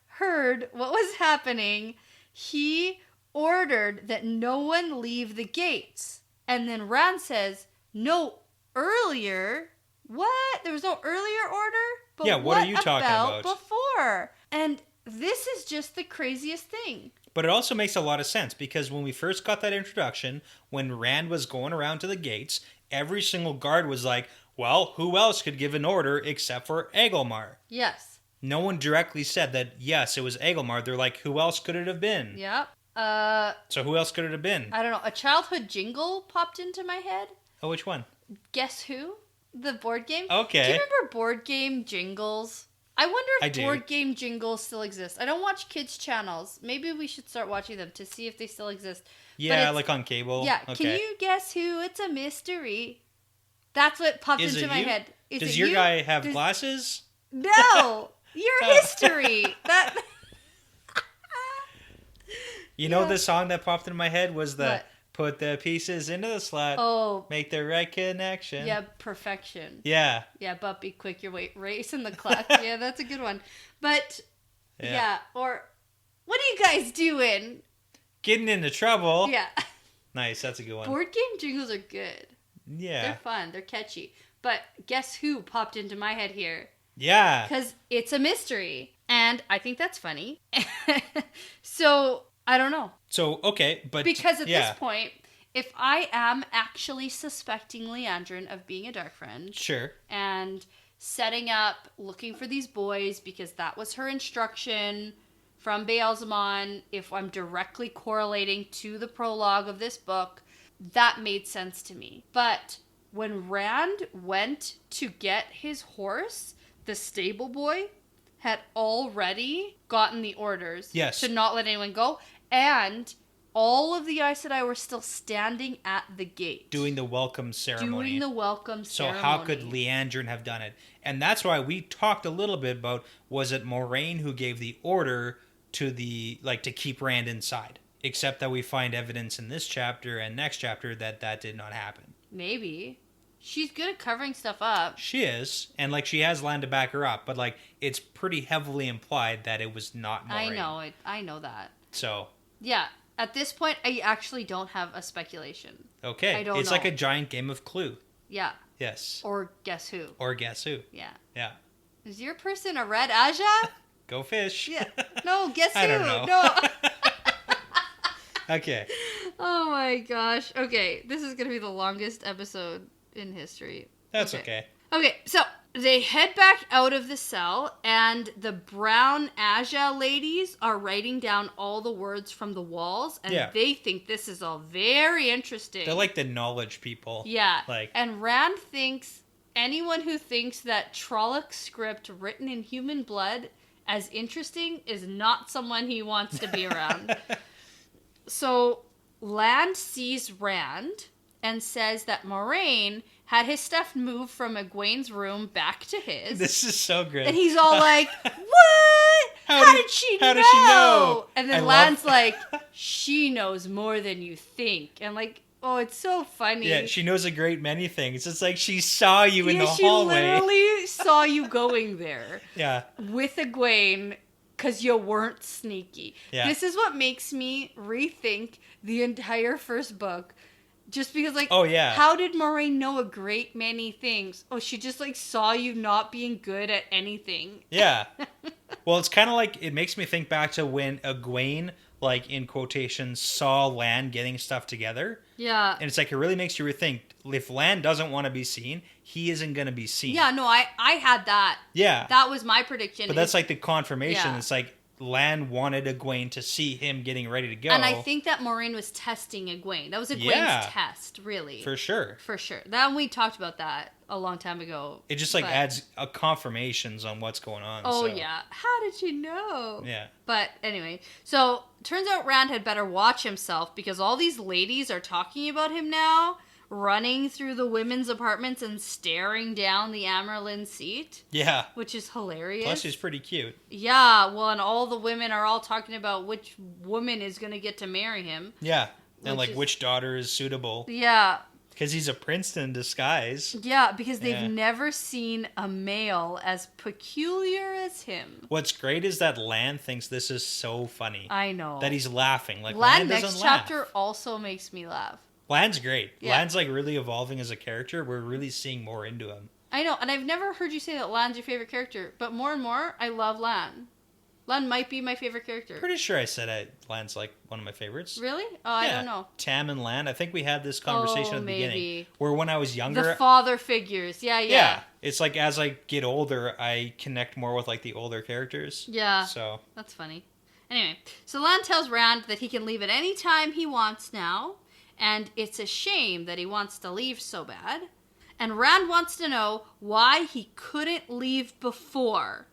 heard what was happening, he ordered that no one leave the gates. And then Rand says, no earlier. What? There was no earlier order? But yeah, what are you talking about? Before? And this is just the craziest thing. But it also makes a lot of sense because when we first got that introduction, when Rand was going around to the gates, every single guard was like, well, who else could give an order except for Egilmar? Yes. No one directly said that, yes, it was Egilmar. They're like, who else could it have been? Yep. So who else could it have been? I don't know. A childhood jingle popped into my head. Oh, which one? Guess Who? The board game. Okay. Do you remember board game jingles? I wonder if board do. game jingles still exist. I don't watch kids' channels. Maybe we should start watching them to see if they still exist. Yeah, like on cable. Yeah. Okay. Can you guess who? It's a mystery. That's what popped into my head. Does your guy have glasses? No. Your history. That. You know the song that popped in my head was the What? Put the pieces into the slot. Oh. Make the right connection. Yeah, perfection. Yeah. Yeah, but be quick, your weight race in the clock. Yeah, that's a good one. But yeah, or what are you guys doing? Getting into trouble. Yeah. Nice, that's a good one. Board game jingles are good. Yeah. They're fun. They're catchy. But guess who popped into my head here? Yeah. Because it's a mystery. And I think that's funny. So, I don't know. So, okay, but... Because at this point, if I am actually suspecting Leandrin of being a dark friend... Sure. And setting up, looking for these boys, because that was her instruction from Beelzemon, if I'm directly correlating to the prologue of this book, that made sense to me. But when Rand went to get his horse, the stable boy had already gotten the orders to not let anyone go. And all of the Aes Sedai were still standing at the gate. Doing the welcome ceremony. So how could Leandrin have done it? And that's why we talked a little bit about, was it Moiraine who gave the order to to keep Rand inside? Except that we find evidence in this chapter and next chapter that did not happen. Maybe. She's good at covering stuff up. She is. And, she has Lan to back her up. But, it's pretty heavily implied that it was not Moiraine. I know that. So. Yeah. At this point, I actually don't have a speculation. Okay. I don't it's know. like a giant game of Clue. Yeah. Yes. Or Guess Who. Yeah. Yeah. Is your person a red Aja? Go fish. Yeah. No, Guess Who. I don't know. No. Okay. Oh my gosh. Okay, this is going to be the longest episode in history. That's okay. Okay, so they head back out of the cell, and the brown Aja ladies are writing down all the words from the walls, and they think this is all very interesting. They're like the knowledge people. Yeah. And Rand thinks anyone who thinks that Trolloc script written in human blood as interesting is not someone he wants to be around. So Lan sees Rand and says that Moiraine had his stuff moved from Egwene's room back to his. This is so great. And he's all like, what? How did she know? And then Lan's like, she knows more than you think. And oh, it's so funny. Yeah, she knows a great many things. It's like she saw you in the hallway. She literally saw you going there. Yeah. With Egwene, because you weren't sneaky. Yeah. This is what makes me rethink the entire first book. Just because, how did Moiraine know a great many things? Oh, she just, saw you not being good at anything. Yeah. Well, it's kind of it makes me think back to when Egwene, in quotations, saw Lan getting stuff together. Yeah. And it's it really makes you rethink. If Lan doesn't want to be seen, he isn't going to be seen. Yeah, no, I had that. Yeah. That was my prediction. But that's the confirmation. Yeah. It's Lan wanted Egwene to see him getting ready to go. And I think that Moiraine was testing Egwene. That was Egwene's test, really. For sure. For sure. We talked about that a long time ago. It just adds confirmations on what's going on. Oh, yeah. How did you know? Yeah. But anyway, so turns out Rand had better watch himself because all these ladies are talking about him now, running through the women's apartments and staring down the Amerlin seat. Yeah. Which is hilarious. Plus, she's pretty cute. Yeah, well, and all the women are all talking about which woman is going to get to marry him. Yeah, and which daughter is suitable. Yeah. Because he's a prince in disguise. Yeah, because they've never seen a male as peculiar as him. What's great is that Lan thinks this is so funny. I know. That he's laughing. Lan doesn't next laugh. chapter also makes me laugh. Lan's great. Yeah. Lan's really evolving as a character. We're really seeing more into him. I know, and I've never heard you say that Lan's your favorite character, but more and more, I love Lan. Lan might be my favorite character. Pretty sure I said Lan's one of my favorites. Really? Oh, I don't know. Tam and Lan. I think we had this conversation at the beginning. Where when I was younger... The father figures. Yeah. Yeah. It's as I get older, I connect more with the older characters. Yeah. So. That's funny. Anyway, so Lan tells Rand that he can leave at any time he wants now. And it's a shame that he wants to leave so bad. And Rand wants to know why he couldn't leave before.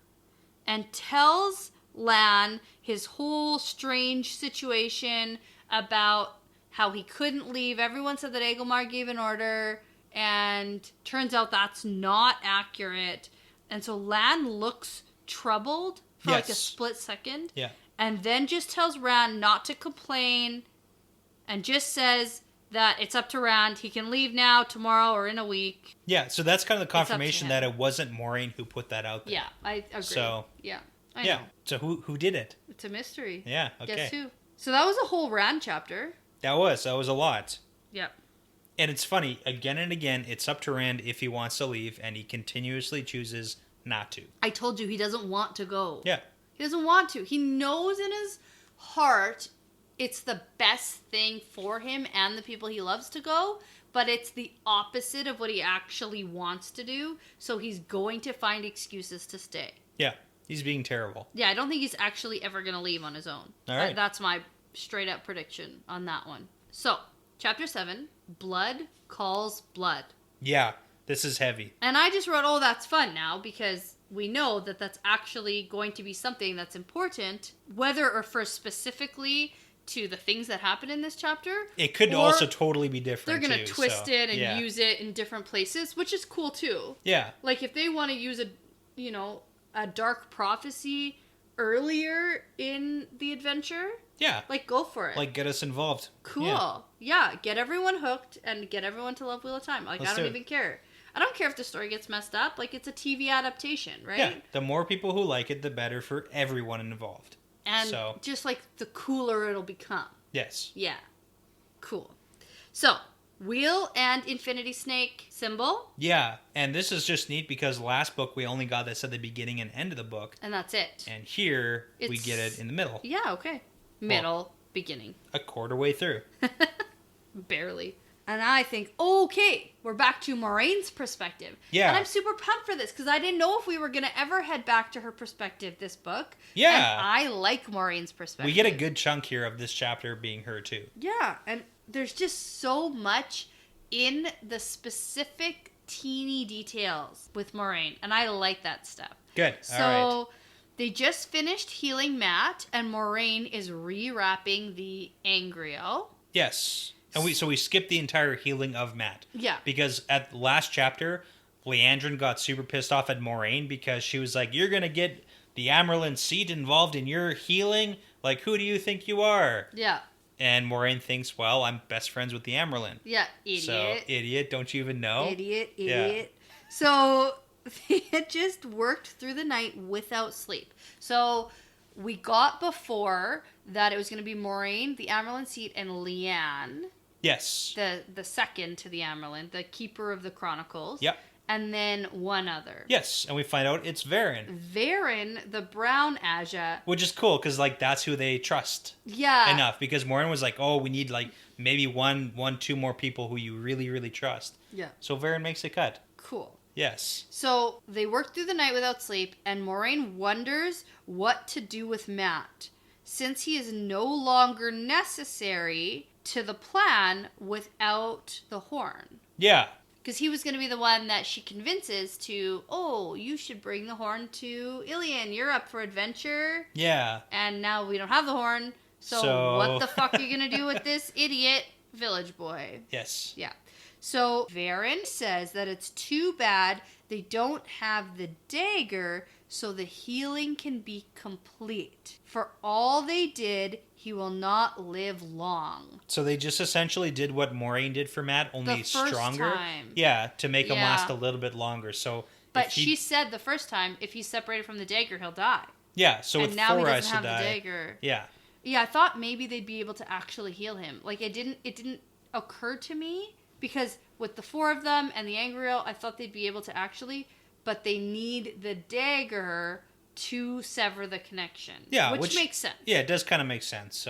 And tells Lan his whole strange situation about how he couldn't leave. Everyone said that Agelmar gave an order. And turns out that's not accurate. And so Lan looks troubled for a split second. Yeah. And then just tells Rand not to complain. And just says that it's up to Rand. He can leave now, tomorrow, or in a week. Yeah, so that's kind of the confirmation that it wasn't Moiraine who put that out there. Yeah, I agree. So, I know. So who did it? It's a mystery. Yeah, okay. Guess who? So that was a whole Rand chapter. That was a lot. Yep. And it's funny, again and again, it's up to Rand if he wants to leave, and he continuously chooses not to. I told you, he doesn't want to go. Yeah. He doesn't want to. He knows in his heart it's the best thing for him and the people he loves to go, but it's the opposite of what he actually wants to do, so he's going to find excuses to stay. Yeah, he's being terrible. Yeah, I don't think he's actually ever going to leave on his own. All right. That's my straight up prediction on that one. So, Chapter 7, Blood Calls Blood. Yeah, this is heavy. And I just wrote, oh, that's fun now, because we know that that's actually going to be something that's important, whether it refers specifically to the things that happen in this chapter. It could also totally be different. They're going to twist it and use it in different places, which is cool too. Yeah. Like if they want to use a dark prophecy earlier in the adventure, yeah, like go for it. Like get us involved. Cool. Yeah, get everyone hooked and get everyone to love Wheel of Time. Like I don't even care. I don't care if the story gets messed up. Like it's a TV adaptation, right? Yeah. The more people who like it, the better for everyone involved. And just like the cooler it'll become. Yes. Yeah. Cool. So, wheel and infinity snake symbol. Yeah, and this is just neat because last book we only got this at the beginning and end of the book. And that's it. And here we get it in the middle. Yeah, okay. Middle, beginning. A quarter way through. Barely. And I think, okay, we're back to Moraine's perspective. Yeah. And I'm super pumped for this because I didn't know if we were going to ever head back to her perspective this book. Yeah. And I like Moraine's perspective. We get a good chunk here of this chapter being her too. Yeah, and there's just so much in the specific teeny details with Moraine, and I like that stuff. Good. So all right. They just finished healing Matt, and Moraine is rewrapping the Angrio. Yes. And we skipped the entire healing of Matt. Yeah. Because at the last chapter, Leandrin got super pissed off at Moraine because she was like, you're going to get the Amerlin seat involved in your healing? Like, who do you think you are? Yeah. And Moraine thinks, well, I'm best friends with the Amerlin. Yeah, idiot. So, idiot, don't you even know? Idiot. Yeah. So, they had just worked through the night without sleep. So, we got before that it was going to be Moraine, the Amerlin seat, and Leanne. Yes. The second to the Amerlin, the Keeper of the Chronicles. Yep. And then one other. Yes, and we find out it's Varen. Varen, the brown Aja. Which is cool, because, like, that's who they trust. Yeah. Enough, because Moraine was like, oh, we need, like, maybe two more people who you really, really trust. Yeah. So Varen makes a cut. Cool. Yes. So they work through the night without sleep, and Moraine wonders what to do with Matt, since he is no longer necessary to the plan without the horn. Yeah. Because he was going to be the one that she convinces to, oh, you should bring the horn to Ilian. You're up for adventure. Yeah. And now we don't have the horn. So what the fuck are you going to do with this idiot village boy? Yes. Yeah. So Varen says that it's too bad they don't have the dagger so the healing can be complete. For all they did, he will not live long. So they just essentially did what Moraine did for Matt, only stronger. Time. Yeah, to make him last a little bit longer. So, but she said the first time, if he's separated from the dagger, he'll die. Yeah, so and with now 4 he Aes doesn't have Sedai, the dagger. Yeah. Yeah, I thought maybe they'd be able to actually heal him. Like it didn't occur to me because with the 4 of them and the Angrio, I thought they'd be able to actually, but they need the dagger to sever the connection. Yeah, which makes sense. Yeah, it does kind of make sense.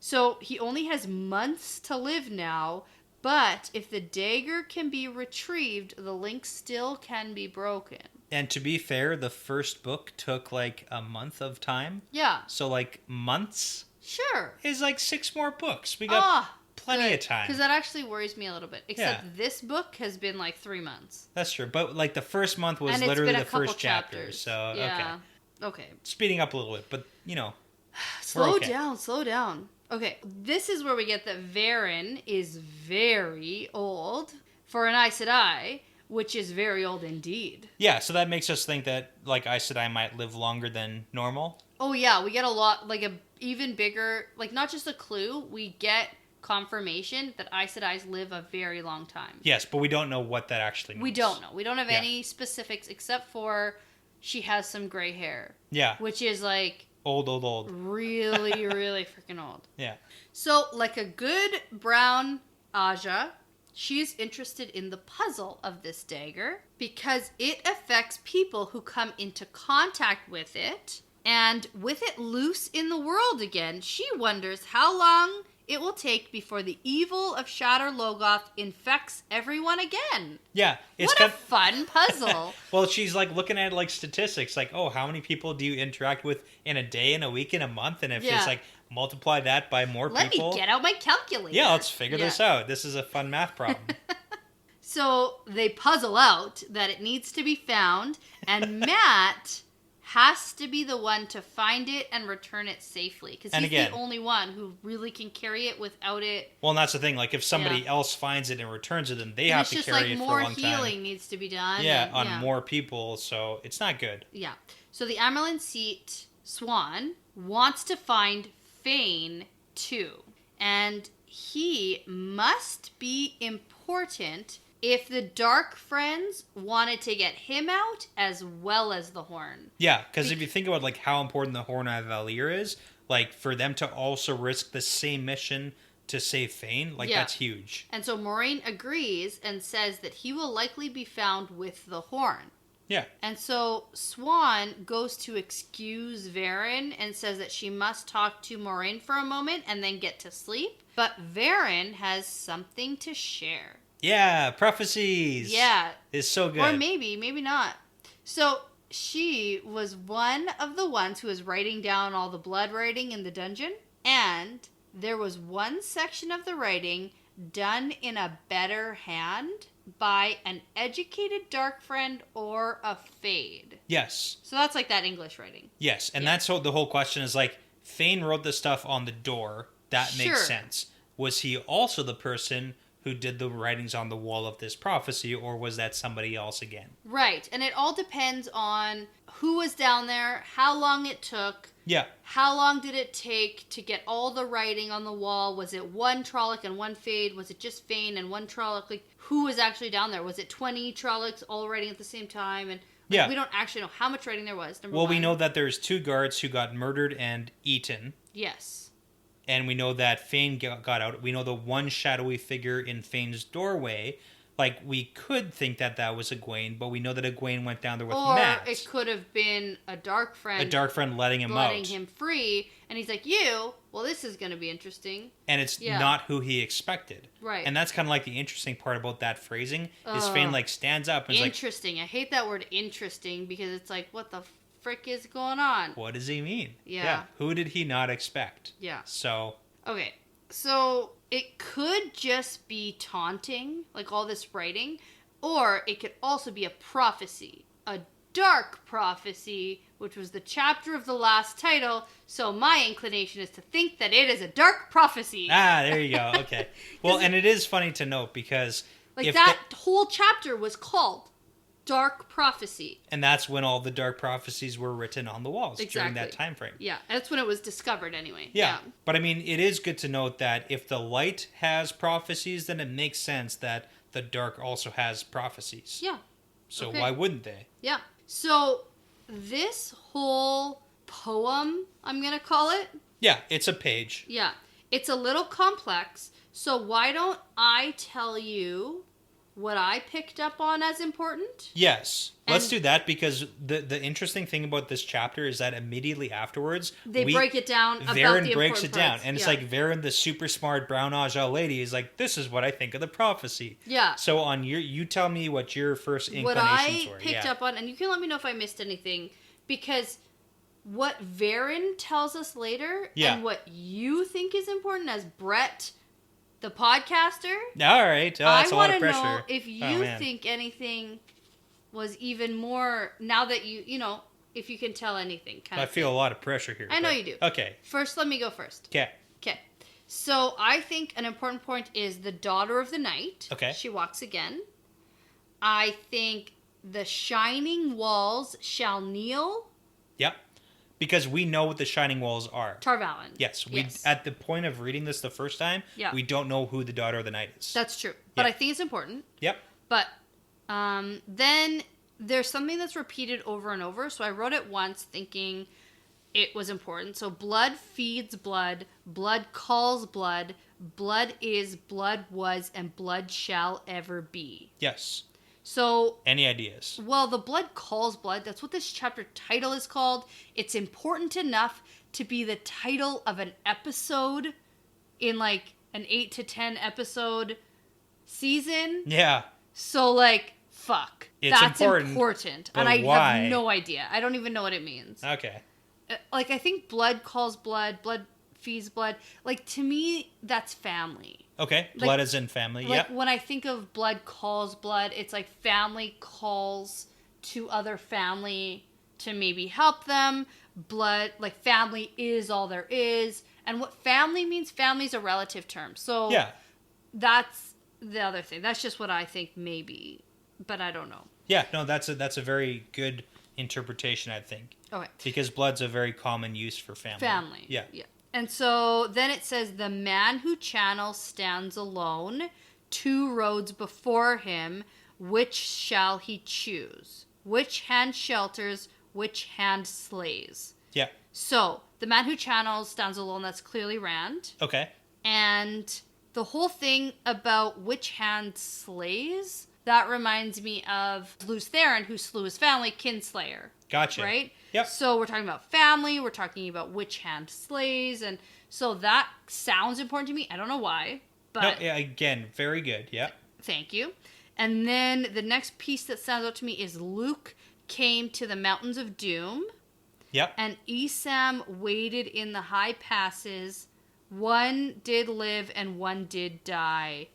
So he only has months to live now, but if the dagger can be retrieved, the link still can be broken. And to be fair, the first book took like a month of time. Yeah. So like months. Sure. Is like 6 more books. We got plenty of time. Because that actually worries me a little bit. Except this book has been like 3 months. That's true. But like the first month was literally the first chapter. So, yeah. Okay. Speeding up a little bit, but you know. Slow down. Okay, this is where we get that Varen is very old for an Aes Sedai, which is very old indeed. Yeah, so that makes us think that like Aes Sedai might live longer than normal. Oh yeah, we get a lot, like a even bigger, like not just a clue, we get confirmation that Aes Sedai live a very long time. Yes, but we don't know what that actually means. We don't know. We don't have any specifics except for she has some gray hair. Yeah. Which is like... Old. Really, really freaking old. Yeah. So, like a good brown Aja, she's interested in the puzzle of this dagger because it affects people who come into contact with it. And with it loose in the world again, she wonders how long it will take before the evil of Shatter Logoth infects everyone again. Yeah. What a fun puzzle. Well, she's like looking at like statistics, like, oh, how many people do you interact with in a day, in a week, in a month? And if it's like, multiply that by more people. Let me get out my calculator. Yeah, let's figure this out. This is a fun math problem. So they puzzle out that it needs to be found, and Matt has to be the one to find it and return it safely. Because he's the only one who really can carry it without it. Well, and that's the thing. Like, if somebody else finds it and returns it, then they have to carry it for a long time. It's just like more healing needs to be done. Yeah, on more people, so it's not good. Yeah. So the Amerlin Seat Swan wants to find Fane, too. And he must be important if the Dark Friends wanted to get him out as well as the Horn. Yeah, because if you think about like how important the Horn of Valir is, like for them to also risk the same mission to save Fane, like that's huge. And so Moraine agrees and says that he will likely be found with the Horn. Yeah. And so Swan goes to excuse Varen and says that she must talk to Moraine for a moment and then get to sleep. But Varen has something to share. Yeah, prophecies. Yeah. It's so good. Or maybe not. So she was one of the ones who was writing down all the blood writing in the dungeon. And there was one section of the writing done in a better hand by an educated Dark Friend or a Fade. Yes. So that's like that English writing. Yes, and that's what the whole question is like, Fane wrote the stuff on the door. That makes sense. Was he also the person who did the writings on the wall of this prophecy, or was that somebody else again? Right, and it all depends on who was down there, how long it took. Yeah. How long did it take to get all the writing on the wall? Was it one Trolloc and one Fade? Was it just Fane and one Trolloc? Like, who was actually down there? Was it 20 Trollocs all writing at the same time? And we don't actually know how much writing there was. Number one. We know that there's 2 guards who got murdered and eaten. Yes. And we know that Fane got out. We know the one shadowy figure in Fane's doorway. Like, we could think that that was Egwene, but we know that Egwene went down there with Matt. Or it could have been a Dark Friend. A Dark Friend letting him out. Letting him free. And he's like, well, this is going to be interesting. And it's not who he expected. Right. And that's kind of like the interesting part about that phrasing, is Fane, like, stands up and is like... Interesting. I hate that word interesting, because it's like, what the frick is going on? What does he mean? Yeah. Who did he not expect? Yeah. So... Okay. So it could just be taunting, like all this writing, or it could also be a prophecy, a dark prophecy, which was the chapter of the last title. So my inclination is to think that it is a dark prophecy. Ah, there you go. Okay. Well, and it is funny to note because... Like that whole chapter was called Dark Prophecy. And that's when all the dark prophecies were written on the walls during that time frame. Yeah, that's when it was discovered anyway. Yeah. But I mean, it is good to note that if the light has prophecies, then it makes sense that the dark also has prophecies. Yeah. So why wouldn't they? Yeah. So this whole poem, I'm going to call it. Yeah, it's a page. Yeah. It's a little complex. So why don't I tell you what I picked up on as important? Yes. Let's do that, because the interesting thing about this chapter is that immediately afterwards... They break it down about Varen the breaks it down. parts. And it's like Varen, the super smart brown Aja lady, is like, this is what I think of the prophecy. Yeah. So you tell me what your first inclinations were. What I picked up on, and you can let me know if I missed anything, because what Varen tells us later and what you think is important as Brett... the podcaster. All right. Oh, that's a lot of pressure. I want to know if you think anything was even more, now that if you can tell anything. I feel a lot of pressure here. I know you do. Okay. First, let me go first. Okay. So I think an important point is the Daughter of the Night. Okay. She walks again. I think the shining walls shall kneel. Yep. Because we know what the Shining Walls are. Tarvalin. Yes. At the point of reading this the first time, we don't know who the Daughter of the Night is. That's true. But I think it's important. Yep. But then there's something that's repeated over and over. So I wrote it once thinking it was important. So blood feeds blood. Blood calls blood. Blood is, blood was, and blood shall ever be. Yes. So... any ideas? Well, the blood calls blood. That's what this chapter title is called. It's important enough to be the title of an episode in like an 8 to 10 episode season. Yeah. So like, fuck. That's important. And I why? have no idea. I don't even know what it means. Okay. Like, I think blood calls blood. Blood feeds blood. Like, to me, that's family. Okay, blood as in family. Like Yep. when I think of blood calls blood, it's like family calls to other family to maybe help them. Blood, like family is all there is. And what family means, family is a relative term. So Yeah. that's the other thing. That's just what I think maybe, but I don't know. Yeah, no, that's a very good interpretation, I think. Okay. Because blood's a very common use for family. Family. Yeah. Yeah. And so then it says, the man who channels stands alone, 2 roads before him, which shall he choose? Which hand shelters, which hand slays? Yeah. So, the man who channels stands alone, that's clearly Rand. Okay. And the whole thing about which hand slays, that reminds me of Lews Therin, who slew his family, Kinslayer. Gotcha. Right? Yep. So we're talking about family, we're talking about which hand slays, and so that sounds important to me. I don't know why, but... No, yeah, again, very good. Yeah. Thank you. And then the next piece that stands out to me is Luke came to the Mountains of Doom. Yep. And Esam waited in the high passes. 1 did live and 1 did die.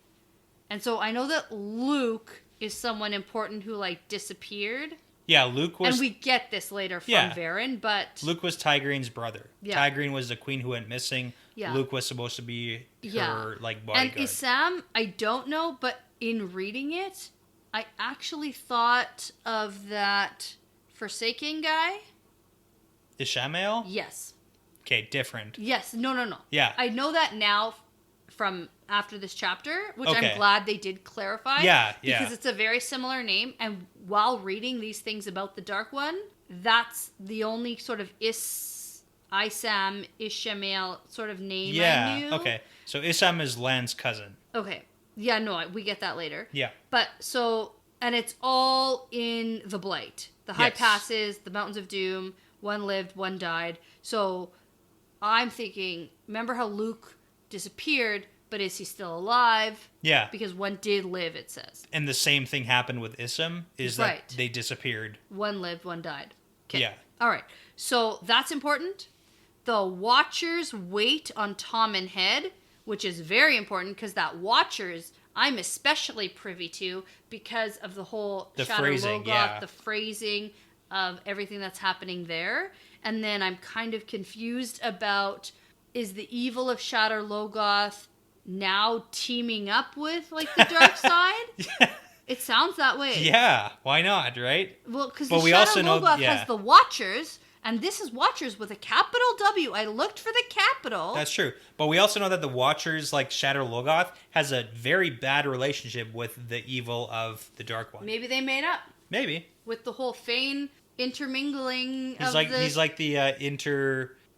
And so I know that Luke is someone important who, like, disappeared. Yeah, Luke was... And we get this later from Perrin, but... Luke was Tigraine's brother. Yeah. Tigraine was the queen who went missing. Yeah. Luke was supposed to be her, like, bodyguard. And Esam, I don't know, but in reading it, I actually thought of that Forsaken guy. Ishamael? Yes. Okay, different. Yes. No. Yeah. I know that now from after this chapter, which Okay. I'm glad they did clarify. Yeah. Because it's a very similar name. And while reading these things about the Dark One, that's the only sort of Isam, Ishamael sort of name I knew. Okay. So Isam is Lan's cousin. Okay. Yeah, no, we get that later. Yeah. But so, and it's all in the Blight. The High Yes. Passes, the Mountains of Doom, 1 lived, 1 died. So I'm thinking, remember how Luke disappeared, but is he still alive? Yeah. Because 1 did live, it says. And the same thing happened with Isam, is that Right. they disappeared. 1 lived, 1 died. Okay. Yeah. All right. So that's important. The Watchers wait on Tom and Head, which is very important because that Watchers I'm especially privy to because of the whole The Shadow phrasing, Logoth, yeah. the phrasing of everything that's happening there. And then I'm kind of confused about, is the evil of Shadow Logoth now teaming up with, like, the dark side? Yeah. It sounds that way. Yeah, why not, right? Well, because But the we Shadow also know- Logoth yeah. has the Watchers, and this is Watchers with a capital W. I looked for the capital. That's true. But we also know that the Watchers, like Shadow Logoth, has a very bad relationship with the evil of the Dark One. Maybe they made up Maybe. with the whole Fane intermingling He's of like the, he's like the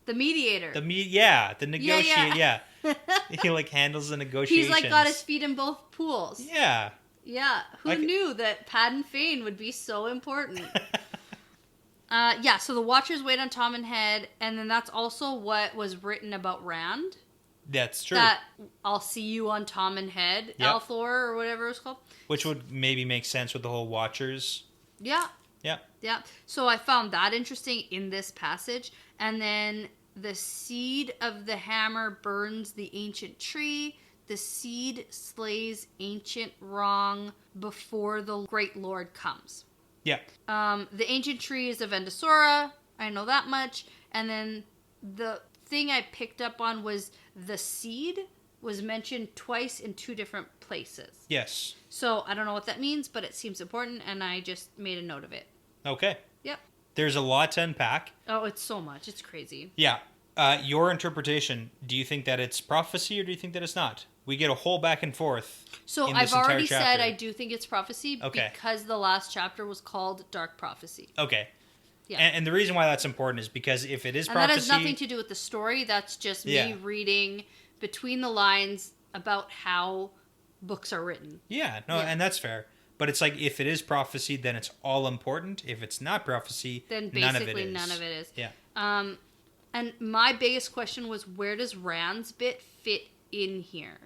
the mediator. the negotiate Yeah. he like handles the negotiations. He's like got his feet in both pools. Yeah. Yeah. Who knew that Padden Fane would be so important? Yeah, so the Watchers wait on Tom and Head, and then that's also what was written about Rand. That's true. That I'll see you on Tom and Head, Yep. Althor, or whatever it's called. Which would maybe make sense with the whole Watchers. Yeah. Yeah. Yeah. So I found that interesting in this passage. And then the seed of the hammer burns the ancient tree. The seed slays ancient wrong before the great Lord comes. Yeah. The ancient tree is of Endosora. I know that much. And then the thing I picked up on was the seed was mentioned twice in 2 different places. Yes. So I don't know what that means, but it seems important, and I just made a note of it. Okay. Yep. There's a lot to unpack. Oh, it's so much. It's crazy. Yeah. Your interpretation, do you think that it's prophecy or do you think that it's not? We get a whole back and forth. So in I've this entire already said chapter. I do think it's prophecy Okay. because the last chapter was called Dark Prophecy. Okay. Yeah. And the reason why that's important is because if it is And prophecy... that has nothing to do with the story. That's just me reading between the lines about how books are written. Yeah, no, and that's fair. But it's like, if it is prophecy, then it's all important. If it's not prophecy, Then none of it basically is. none of it is. Yeah. And my biggest question was, where does Rand's bit fit in here?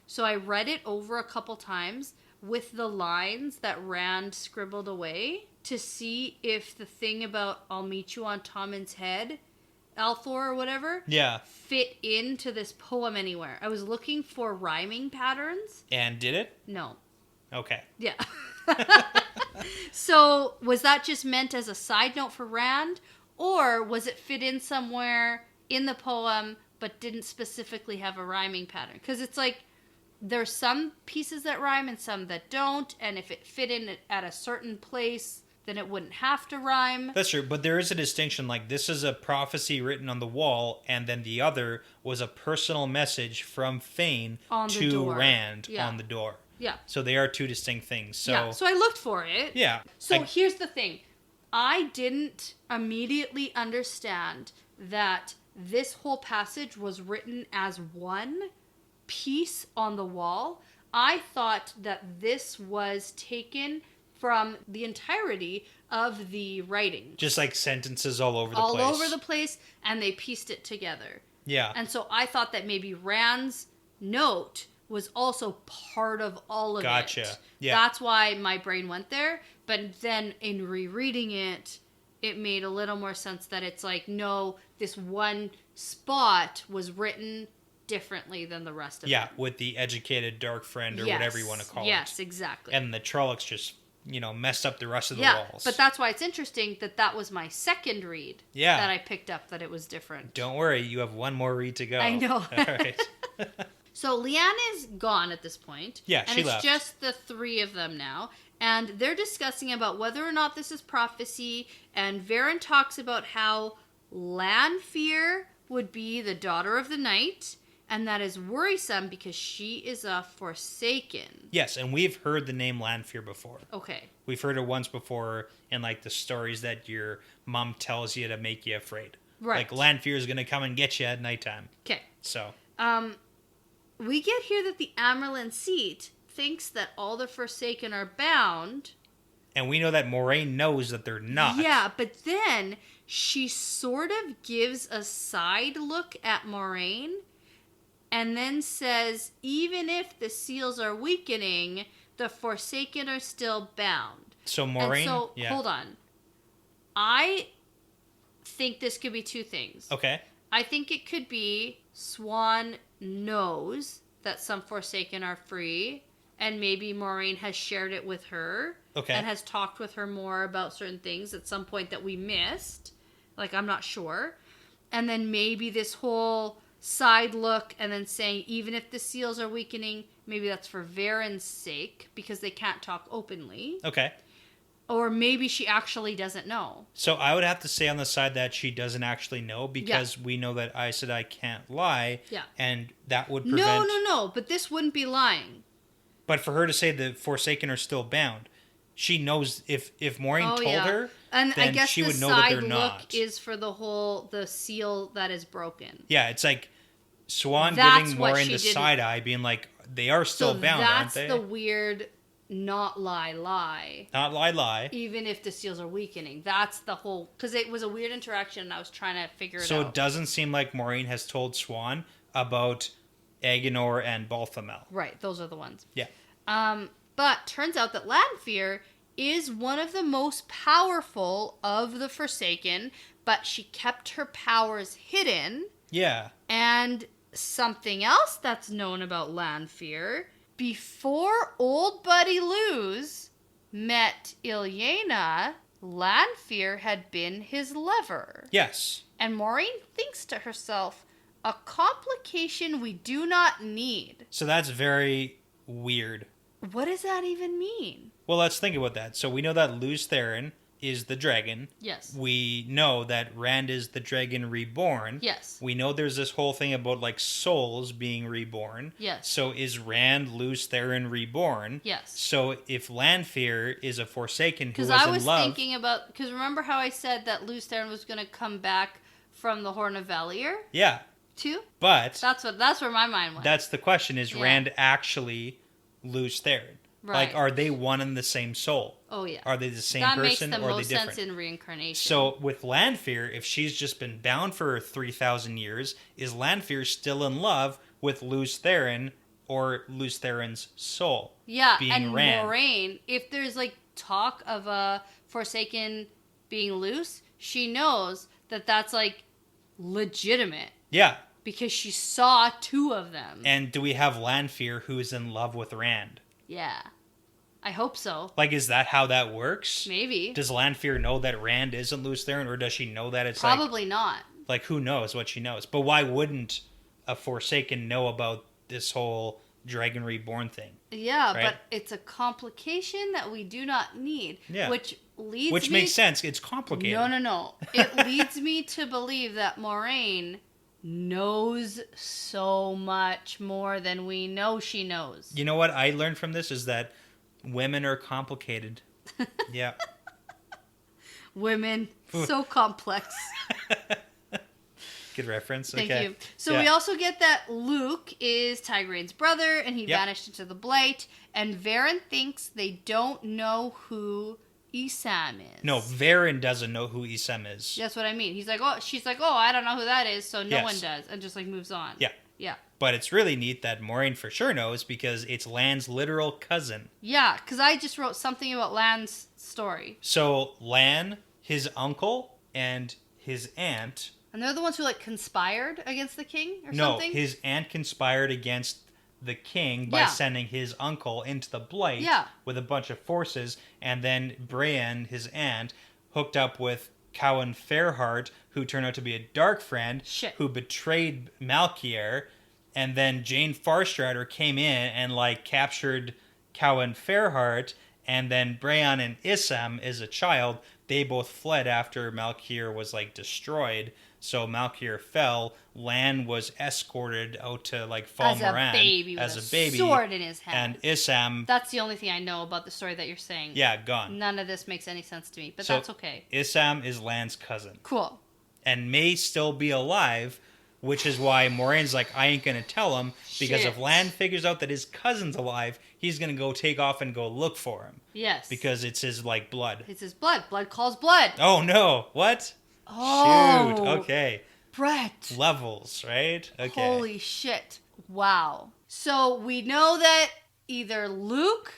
So I read it over a couple times with the lines that Rand scribbled away to see if the thing about I'll meet you on Tommen's head Althor or whatever, Yeah. fit into this poem anywhere. I was looking for rhyming patterns. And did it? No. Okay. Yeah. So was that just meant as a side note for Rand, or was it fit in somewhere in the poem but didn't specifically have a rhyming pattern? Because it's like there's some pieces that rhyme and some that don't, and if it fit in at a certain place, then it wouldn't have to rhyme. That's true, but there is a distinction. Like, this is a prophecy written on the wall, and then the other was a personal message from Fane to door. Rand Yeah. on the door. Yeah. So they are two distinct things. So Yeah, so I looked for it. yeah. So here's the thing. I didn't immediately understand that this whole passage was written as one piece on the wall. I thought that this was taken from the entirety of the writing. Just like sentences all over the place. All over the place, and they pieced it together. Yeah. And so I thought that maybe Rand's note was also part of all of Gotcha. it. Yeah. That's why my brain went there. But then in rereading it, it made a little more sense that it's like, no, this one spot was written differently than the rest of it. Yeah, with the educated dark friend or whatever you want to call it. Yes, exactly. And the Trollocs just, messed up the rest of the walls. But that's why it's interesting that was my second read. Yeah. That I picked up that it was different. Don't worry, you have one more read to go. I know. All right. So Leanne is gone at this point. Yeah, and she it's left. just the three of them now. And they're discussing about whether or not this is prophecy. And Varen talks about how Lanfear would be the daughter of the night. And that is worrisome because she is a Forsaken. Yes, and we've heard the name Lanfear before. Okay. We've heard it once before in, like, the stories that your mom tells you to make you afraid. Right. Like, Lanfear is going to come and get you at nighttime. Okay. So. We get here that the Amerlin seat thinks that all the Forsaken are bound. And we know that Moraine knows that they're not. Yeah, but then she sort of gives a side look at Moraine and then says, even if the seals are weakening, the Forsaken are still bound. So Moraine... Hold on. I think this could be two things. Okay. I think it could be Swan knows that some Forsaken are free, and maybe Moraine has shared it with her. Okay. And has talked with her more about certain things at some point that we missed. Like, I'm not sure. And then maybe this whole side look and then saying, even if the seals are weakening, maybe that's for Varen's sake, because they can't talk openly. Okay. Or maybe she actually doesn't know. So I would have to say on the side that she doesn't actually know, because we know that Aes Sedai can't lie. Yeah. And that would prevent... No. But this wouldn't be lying. But for her to say the Forsaken are still bound, she knows if Moraine told her, and then I guess she the would know that they're side not. look is for the seal that is broken. Yeah, it's like Swan That's giving what Moraine she the didn't- side eye, being like, they are still bound, aren't they? That's the weird not lie. Not lie. Even if the seals are weakening. That's the whole... Because it was a weird interaction and I was trying to figure it out. So it doesn't seem like Moraine has told Swan about Aegonor and Balthamel. Right, those are the ones. Yeah. But turns out that Lanfear is one of the most powerful of the Forsaken, but she kept her powers hidden. Yeah. And something else that's known about Lanfear, before old buddy Luz met Ilyena, Lanfear had been his lover. Yes. And Moraine thinks to herself, a complication we do not need. So that's very weird. What does that even mean? Well, let's think about that. So we know that Lews Therin is the dragon. Yes. We know that Rand is the dragon reborn. Yes. We know there's this whole thing about, like, souls being reborn. Yes. So is Rand Lews Therin reborn? Yes. So if Lanfear is a Forsaken who was Because I in was love... thinking about... Because remember how I said that Lews Therin was going to come back from the Horn of Valier? Yeah. Too? But... That's where my mind went. That's the question. Is Rand actually Lews Therin? Right. Like, are they one and the same soul? Oh, yeah. Are they the same that person, makes the or are they most different? sense in reincarnation. So with Lanfear, if she's just been bound for 3,000 years, is Lanfear still in love with Lews Therin or Lews Therin's soul? Yeah, being and Rand? Moraine, if there's like talk of a Forsaken being loose, she knows that that's like legitimate. Yeah. Because she saw 2 of them. And do we have Lanfear who is in love with Rand? Yeah. I hope so. Like, is that how that works? Maybe. Does Lanfear know that Rand isn't Lews Therin, or does she know that it's Probably not. Like, who knows what she knows? But why wouldn't a Forsaken know about this whole Dragon Reborn thing? Yeah, right? But it's a complication that we do not need. Yeah. Which Which makes sense. It's complicated. No. It leads me to believe that Moiraine knows so much more than we know she knows. You know what I learned from this is that women are complicated. Yeah. Women, so complex. Good reference. Thank okay. you. So we also get that Luke is Tigraine's brother, and he Yep. vanished into the Blight, and Varen thinks they don't know who Isam is. No, Varen doesn't know who Isam is. That's what I mean. He's like, she's like, I don't know who that is, so no Yes. one does, and just like moves on. Yeah. Yeah. But it's really neat that Moiraine for sure knows because it's Lan's literal cousin. Yeah, because I just wrote something about Lan's story. So Lan, his uncle, and his aunt. And they're the ones who like conspired against the king or No, something? his aunt conspired against the king by sending his uncle into the Blight with a bunch of forces, and then Brienne, his aunt, hooked up with Cowan Fairheart, who turned out to be a dark friend, who betrayed Malkier, and then Jane Farstrider came in and like captured Cowan Fairheart, and then Brienne and Issam, as a child, they both fled after Malkier was like destroyed. So Malkier fell. Lan was escorted out to like Fal Moran as a baby, sword in his hand. And Issam. That's the only thing I know about the story that you're saying. Yeah, gone. None of this makes any sense to me, but that's okay. Issam is Lan's cousin. Cool. And may still be alive, which is why Moraine's like, I ain't gonna tell him, because if Lan figures out that his cousin's alive, he's gonna go take off and go look for him. Yes. Because it's his like blood. It's his blood. Blood calls blood. Oh no! What? Oh, shoot! Okay. Brett. Levels, right? Okay. Holy shit! Wow. So we know that either Luke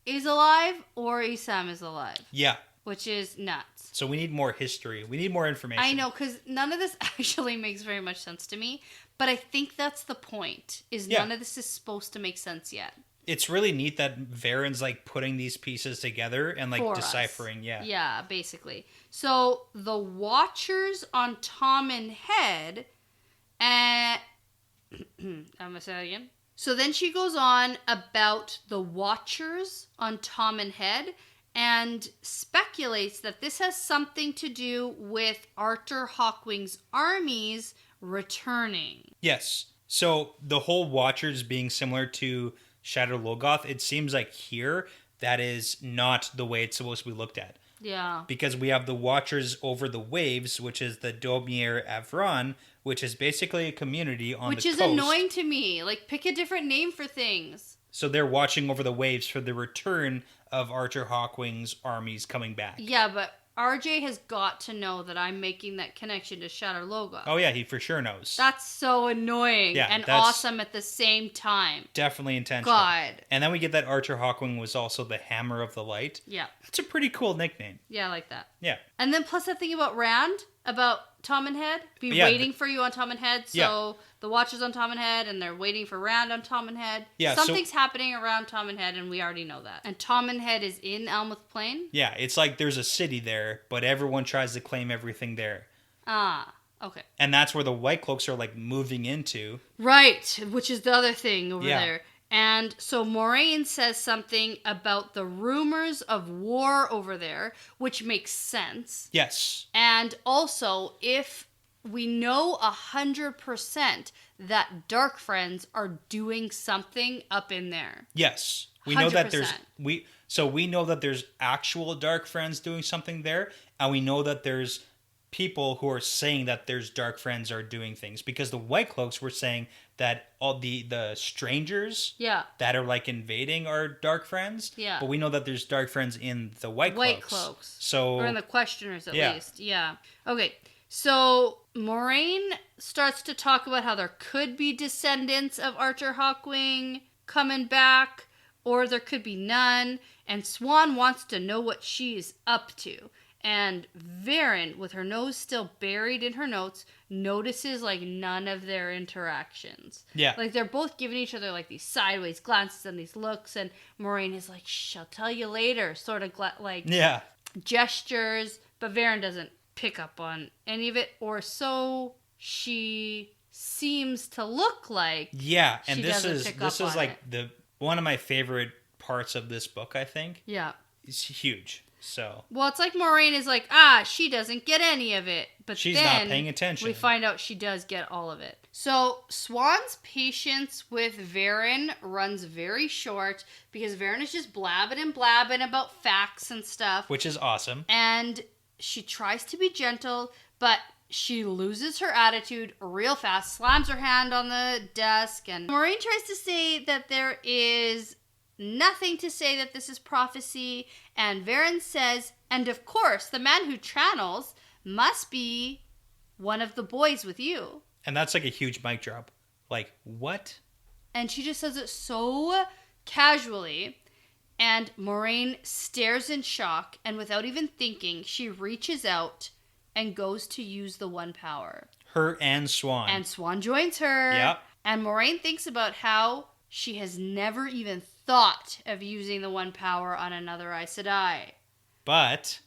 is alive or Isam is alive. Yeah. Which is nuts. So we need more history. We need more information. I know, because none of this actually makes very much sense to me. But I think that's the point, is none of this is supposed to make sense yet. It's really neat that Varen's like putting these pieces together and like for deciphering. Us. Yeah. Yeah, basically. So the Watchers on Tom and Head, and I'm gonna say that again. So then she goes on about the Watchers on Tom and Head, and speculates that this has something to do with Arthur Hawkwing's armies returning. Yes. So the whole Watchers being similar to Shadow Logoth, it seems like here that is not the way it's supposed to be looked at. Yeah. Because we have the Watchers over the waves, which is the Domir Avron, which is basically a community on the coast. Which is annoying to me. Like, pick a different name for things. So they're watching over the waves for the return of Arthur Hawkwing's armies coming back. Yeah, but RJ has got to know that I'm making that connection to Shadow Logoth. Oh yeah, he for sure knows. That's so annoying and awesome at the same time. Definitely intentional. God. And then we get that Arthur Hawkwing was also the Hammer of the Light. Yeah. That's a pretty cool nickname. Yeah, I like that. Yeah. And then plus that thing about Rand, about Tom and Head, waiting for you on Tom and Head. So the Watchers on Tom and Head, and they're waiting for Rand on Tom and Head. Yeah, Something's happening around Tom and Head, and we already know that. And Tom and Head is in Almouth Plain? Yeah, it's like there's a city there, but everyone tries to claim everything there. Ah, okay. And that's where the White Cloaks are like moving into. Right, which is the other thing over there. And so Moiraine says something about the rumors of war over there, which makes sense. Yes. And also, if we know 100% that Dark Friends are doing something up in there. Yes. We 100%. Know that we know that there's actual Dark Friends doing something there, and we know that there's people who are saying that there's Dark Friends are doing things, because the White Cloaks were saying that all the strangers that are like invading are Dark Friends. Yeah. But we know that there's Dark Friends in the White Cloaks. So, or in the Questioners at least. Yeah. Okay. So Moiraine starts to talk about how there could be descendants of Arthur Hawkwing coming back, or there could be none. And Swan wants to know what she is up to. And Varen, with her nose still buried in her notes, notices like none of their interactions. Yeah. Like they're both giving each other like these sideways glances and these looks, and Moraine is like, "Shh, I'll tell you later," sort of like gestures, but Varen doesn't pick up on any of it, or so she seems to look like. Yeah, and she this doesn't is pick up on like it. one of my favorite parts of this book, I think. Yeah. It's huge. So Well, it's like Moraine is like, she doesn't get any of it. But she's then not paying attention. We find out she does get all of it. So Swan's patience with Varen runs very short because Varen is just blabbing about facts and stuff. Which is awesome. And she tries to be gentle, but she loses her attitude real fast, slams her hand on the desk, and Moraine tries to say that there is nothing to say that this is prophecy, and Varen says, and of course, the man who channels must be one of the boys with you. And that's like a huge mic drop. Like, what? And she just says it so casually, and Moraine stares in shock, and without even thinking, she reaches out and goes to use the one power. Her and Swan. And Swan joins her. Yep. And Moraine thinks about how she has never even thought of using the one power on another Aes Sedai. But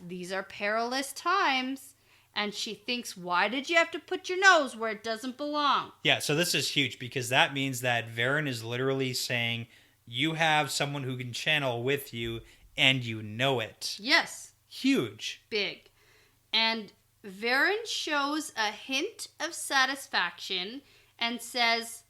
these are perilous times, and she thinks, why did you have to put your nose where it doesn't belong? Yeah, so this is huge because that means that Varen is literally saying, you have someone who can channel with you, and you know it. Yes. Huge. Big. And Varen shows a hint of satisfaction and says,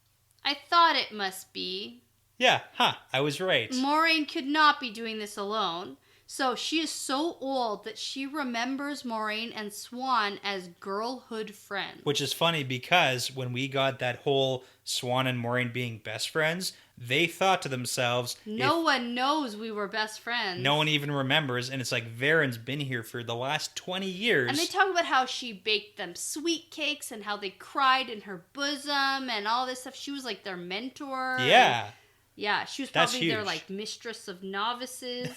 I thought it must be. Yeah, I was right. Moraine could not be doing this alone. So she is so old that she remembers Moraine and Swan as girlhood friends. Which is funny because when we got that whole Swan and Moraine being best friends, they thought to themselves... No one knows we were best friends. No one even remembers, and it's like Varen's been here for the last 20 years. And they talk about how she baked them sweet cakes and how they cried in her bosom and all this stuff. She was like their mentor. Yeah. Yeah, she was probably their like mistress of novices,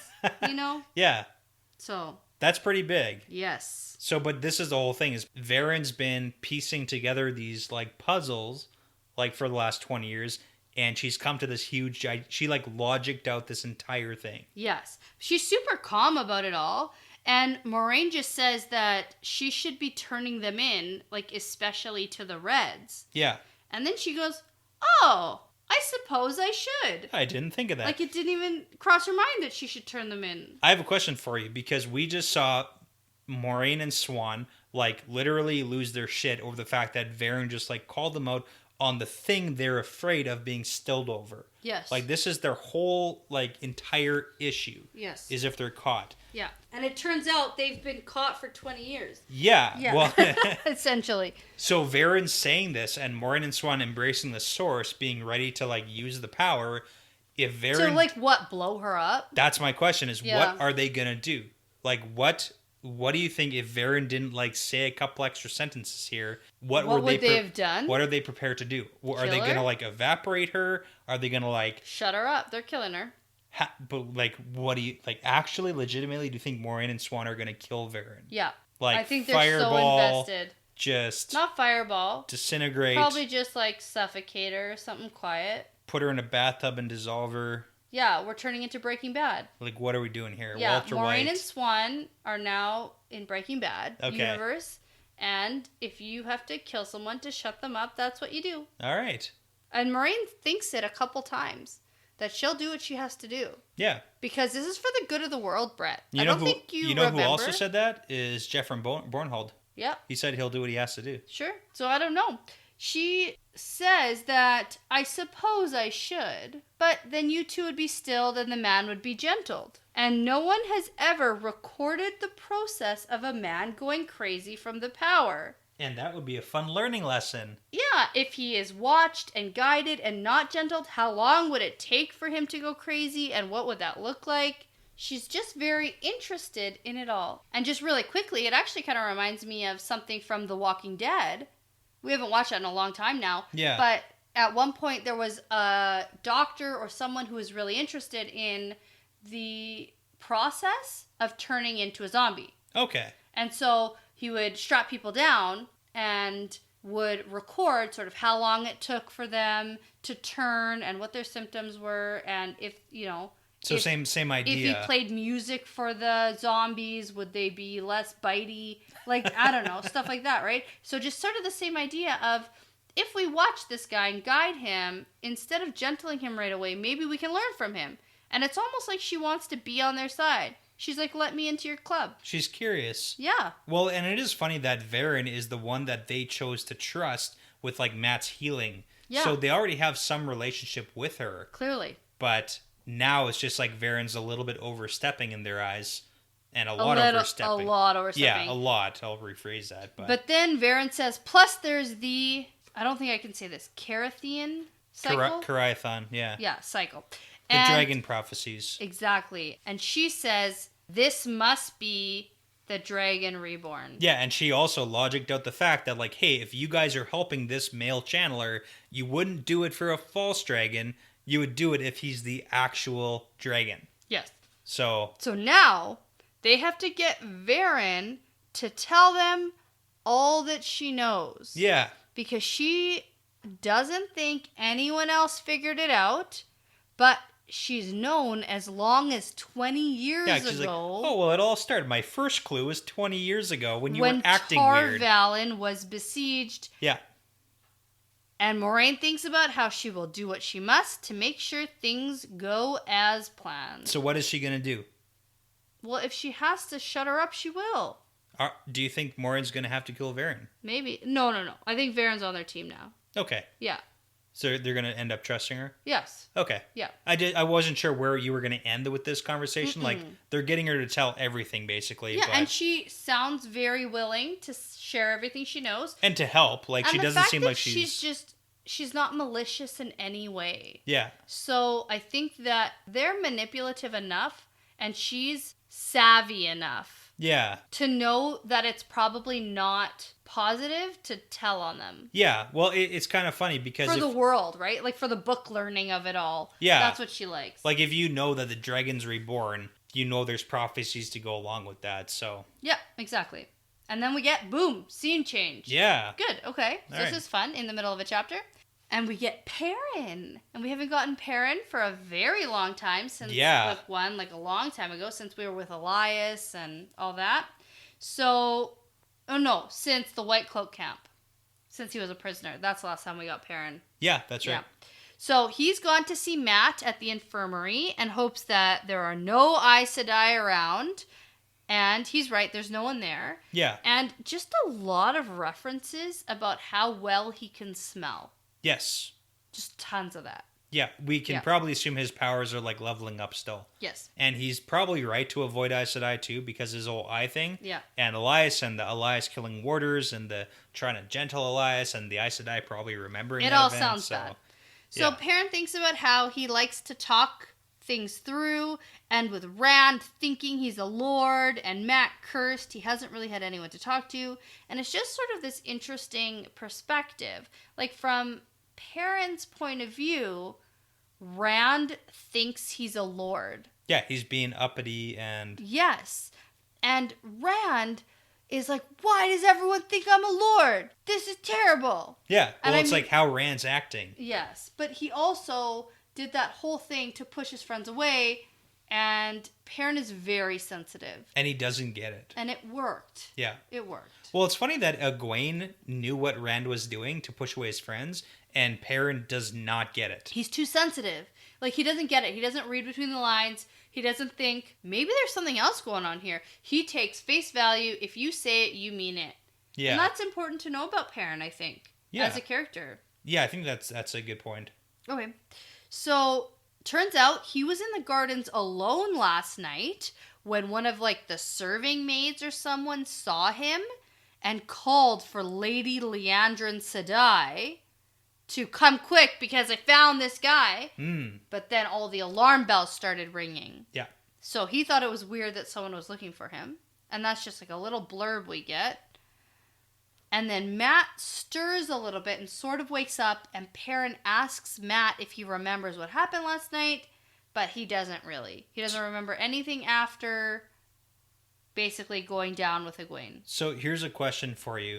you know? Yeah. So. That's pretty big. Yes. So, but this is the whole thing, is Varen's been piecing together these like puzzles like for the last 20 years, and she's come to this huge, she like logicked out this entire thing. Yes. She's super calm about it all. And Moraine just says that she should be turning them in, like especially to the Reds. Yeah. And then she goes, oh, I suppose I should. I didn't think of that. Like, it didn't even cross her mind that she should turn them in. I have a question for you, because we just saw Moraine and Swan, like, literally lose their shit over the fact that Varen just, like, called them out on the thing they're afraid of being stilled over. Yes. Like, this is their whole, like, entire issue. Yes. Is if they're caught. Yeah. And it turns out they've been caught for 20 years. Yeah. Well, essentially. So Varen's saying this, and Moraine and Swan embracing the source, being ready to, like, use the power. If Varen... So, like, what? Blow her up? That's my question, is what are they going to do? Like, what do you think if Varen didn't, like, say a couple extra sentences here? What would they have done? What are they prepared to do? Are they going to, like, evaporate her? Are they going to, like... Shut her up. They're killing her. But, like, what do you... Like, actually, legitimately, do you think Moraine and Swan are going to kill Varen? Yeah. Like, I think they're fireball, so invested. Just... Not fireball. Disintegrate. Probably just, like, suffocate her or something quiet. Put her in a bathtub and dissolve her. Yeah, we're turning into Breaking Bad. Like, what are we doing here? Yeah, Walter Moraine White. and Swan are now in Breaking Bad universe. And if you have to kill someone to shut them up, that's what you do. All right. And Moraine thinks it a couple times. That she'll do what she has to do. Yeah. Because this is for the good of the world, Brett. You know who also said that? Is Jeffrey Bornhold. Yeah. He said he'll do what he has to do. Sure. So I don't know. She says that, I suppose I should, but then you two would be stilled and the man would be gentled. And no one has ever recorded the process of a man going crazy from the power. And that would be a fun learning lesson. Yeah, if he is watched and guided and not gentled, how long would it take for him to go crazy and what would that look like? She's just very interested in it all. And just really quickly, it actually kind of reminds me of something from The Walking Dead. We haven't watched that in a long time now. Yeah. But at one point there was a doctor or someone who was really interested in the process of turning into a zombie. Okay. And so he would strap people down and would record sort of how long it took for them to turn and what their symptoms were, and if, So same idea. If he played music for the zombies, would they be less bitey? Like, I don't know, stuff like that, right? So just sort of the same idea of, if we watch this guy and guide him, instead of gentling him right away, maybe we can learn from him. And it's almost like she wants to be on their side. She's like, let me into your club. She's curious. Yeah. Well, and it is funny that Perrin is the one that they chose to trust with, like, Matt's healing. Yeah. So they already have some relationship with her. Clearly. But now it's just like Perrin's a little bit overstepping in their eyes. And overstepping. A lot overstepping. Yeah, a lot. I'll rephrase that. But then Perrin says, plus there's the, I don't think I can say this, Carathian cycle? Carathon, yeah. Yeah, cycle. The dragon prophecies. Exactly. And she says, this must be the dragon reborn. Yeah, and she also logicked out the fact that, like, hey, if you guys are helping this male channeler, you wouldn't do it for a false dragon. You would do it if he's the actual dragon. Yes. So now they have to get Perrin to tell them all that she knows. Yeah. Because she doesn't think anyone else figured it out, but she's known as long as 20 years ago. Like, oh, well, it all started. My first clue was 20 years ago when you were acting weird. When Tar Valon was besieged. Yeah. And Moraine thinks about how she will do what she must to make sure things go as planned. So what is she going to do? Well, if she has to shut her up, she will. Do you think Moraine's going to have to kill Perrin? Maybe. No. I think Perrin's on their team now. Okay. Yeah. So they're going to end up trusting her? Yes. Okay. Yeah. I wasn't sure where you were going to end with this conversation. Like, they're getting her to tell everything, basically. Yeah, and she sounds very willing to share everything she knows. And to help. Like, she doesn't seem like she's not malicious in any way. Yeah. So I think that they're manipulative enough, and she's savvy enough. Yeah. To know that it's probably not positive to tell on them. Yeah. Well, it's kind of funny because... For the world, right? Like, for the book learning of it all. Yeah. That's what she likes. Like, if you know that the dragon's reborn, you know there's prophecies to go along with that, so... Yeah, exactly. And then we get, boom, scene change. Yeah. Good, okay. So this is fun in the middle of a chapter. And we get Perrin. And we haven't gotten Perrin for a very long time since book one, like a long time ago, since we were with Elias and all that. So, since the White Cloak camp. Since he was a prisoner. That's the last time we got Perrin. Yeah, that's right. Yeah. So he's gone to see Matt at the infirmary and hopes that there are no Aes Sedai around. And he's right, there's no one there. Yeah. And just a lot of references about how well he can smell. Yes. Just tons of that. Yeah, we can probably assume his powers are, like, leveling up still. Yes. And he's probably right to avoid Aes Sedai, too, because his whole eye thing. Yeah. And Elias and the Elias killing warders and the trying to gentle Elias and the Aes Sedai probably remembering it that all event, sounds bad. So Perrin thinks about how he likes to talk things through, and with Rand thinking he's a lord and Matt cursed, he hasn't really had anyone to talk to, and it's just sort of this interesting perspective. Like, from Perrin's point of view, Rand thinks he's a lord. Yeah, he's being uppity and... Yes. And Rand is like, why does everyone think I'm a lord? This is terrible. Yeah, well, it's like how Rand's acting. Yes, but he also did that whole thing to push his friends away, and Perrin is very sensitive. And he doesn't get it. And it worked. Yeah. It worked. Well, it's funny that Egwene knew what Rand was doing to push away his friends, and Perrin does not get it. He's too sensitive. Like, he doesn't get it. He doesn't read between the lines. He doesn't think, maybe there's something else going on here. He takes face value. If you say it, you mean it. Yeah. And that's important to know about Perrin, I think, as a character. Yeah, I think that's a good point. Okay. So, turns out he was in the gardens alone last night when one of, like, the serving maids or someone saw him and called for Lady Liandrin Sedai to come quick because I found this guy. But then all the alarm bells started ringing. Yeah. So he thought it was weird that someone was looking for him. And that's just like a little blurb we get. And then Matt stirs a little bit and sort of wakes up, and Perrin asks Matt if he remembers what happened last night, but he doesn't really. He doesn't remember anything after basically going down with Egwene. So here's a question for you.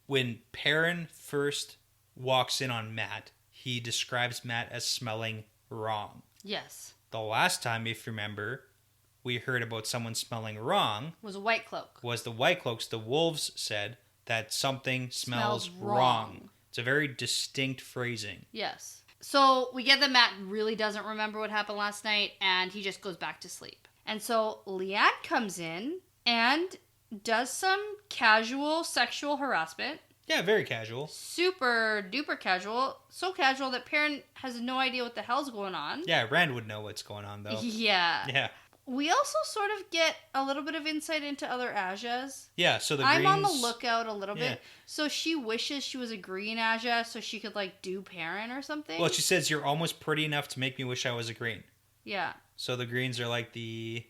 When Perrin first walks in on Matt, he describes Matt as smelling wrong. Yes. The last time, if you remember, we heard about someone smelling wrong Was a White Cloak. Was the White Cloaks. The wolves said that something smells wrong. It's a very distinct phrasing. Yes. So we get that Matt really doesn't remember what happened last night, and he just goes back to sleep. And so Leanne comes in and does some casual sexual harassment. Yeah, very casual. Super duper casual. So casual that Perrin has no idea what the hell's going on. Yeah, Rand would know what's going on, though. Yeah. Yeah. We also sort of get a little bit of insight into other Ajas. Yeah, so the I'm Greens... on the lookout a little Yeah. bit. So she wishes she was a green Aja so she could, like, do Perrin or something. Well, she says, you're almost pretty enough to make me wish I was a green. Yeah. So the Greens are like the...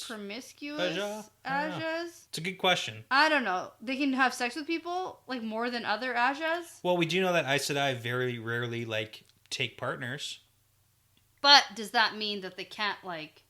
Promiscuous Ajas? It's a good question. I don't know. They can have sex with people, like, more than other Ajas? Well, we do know that Aes Sedai very rarely, like, take partners. But does that mean that they can't, like,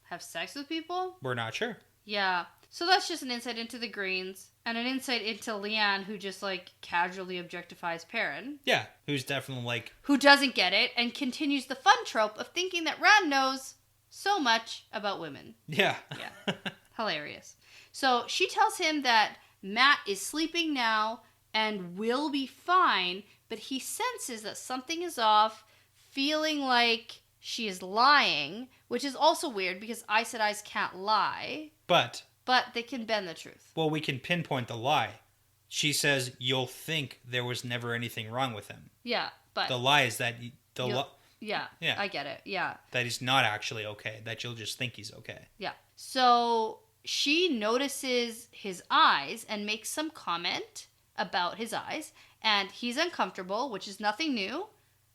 have sex with people? We're not sure. Yeah. So that's just an insight into the Greens, and an insight into Leanne, who just, like, casually objectifies Perrin. Yeah, who's definitely, like... Who doesn't get it, and continues the fun trope of thinking that Rand knows so much about women. Yeah. Yeah. Hilarious. So she tells him that Matt is sleeping now and will be fine, but he senses that something is off, feeling like she is lying, which is also weird because Aes Sedai's can't lie. But They can bend the truth. Well, we can pinpoint the lie. She says, you'll think there was never anything wrong with him. Yeah, but... The lie is that... Yeah, I get it, yeah. That he's not actually okay. That you'll just think he's okay. Yeah. So she notices his eyes and makes some comment about his eyes, and he's uncomfortable, which is nothing new,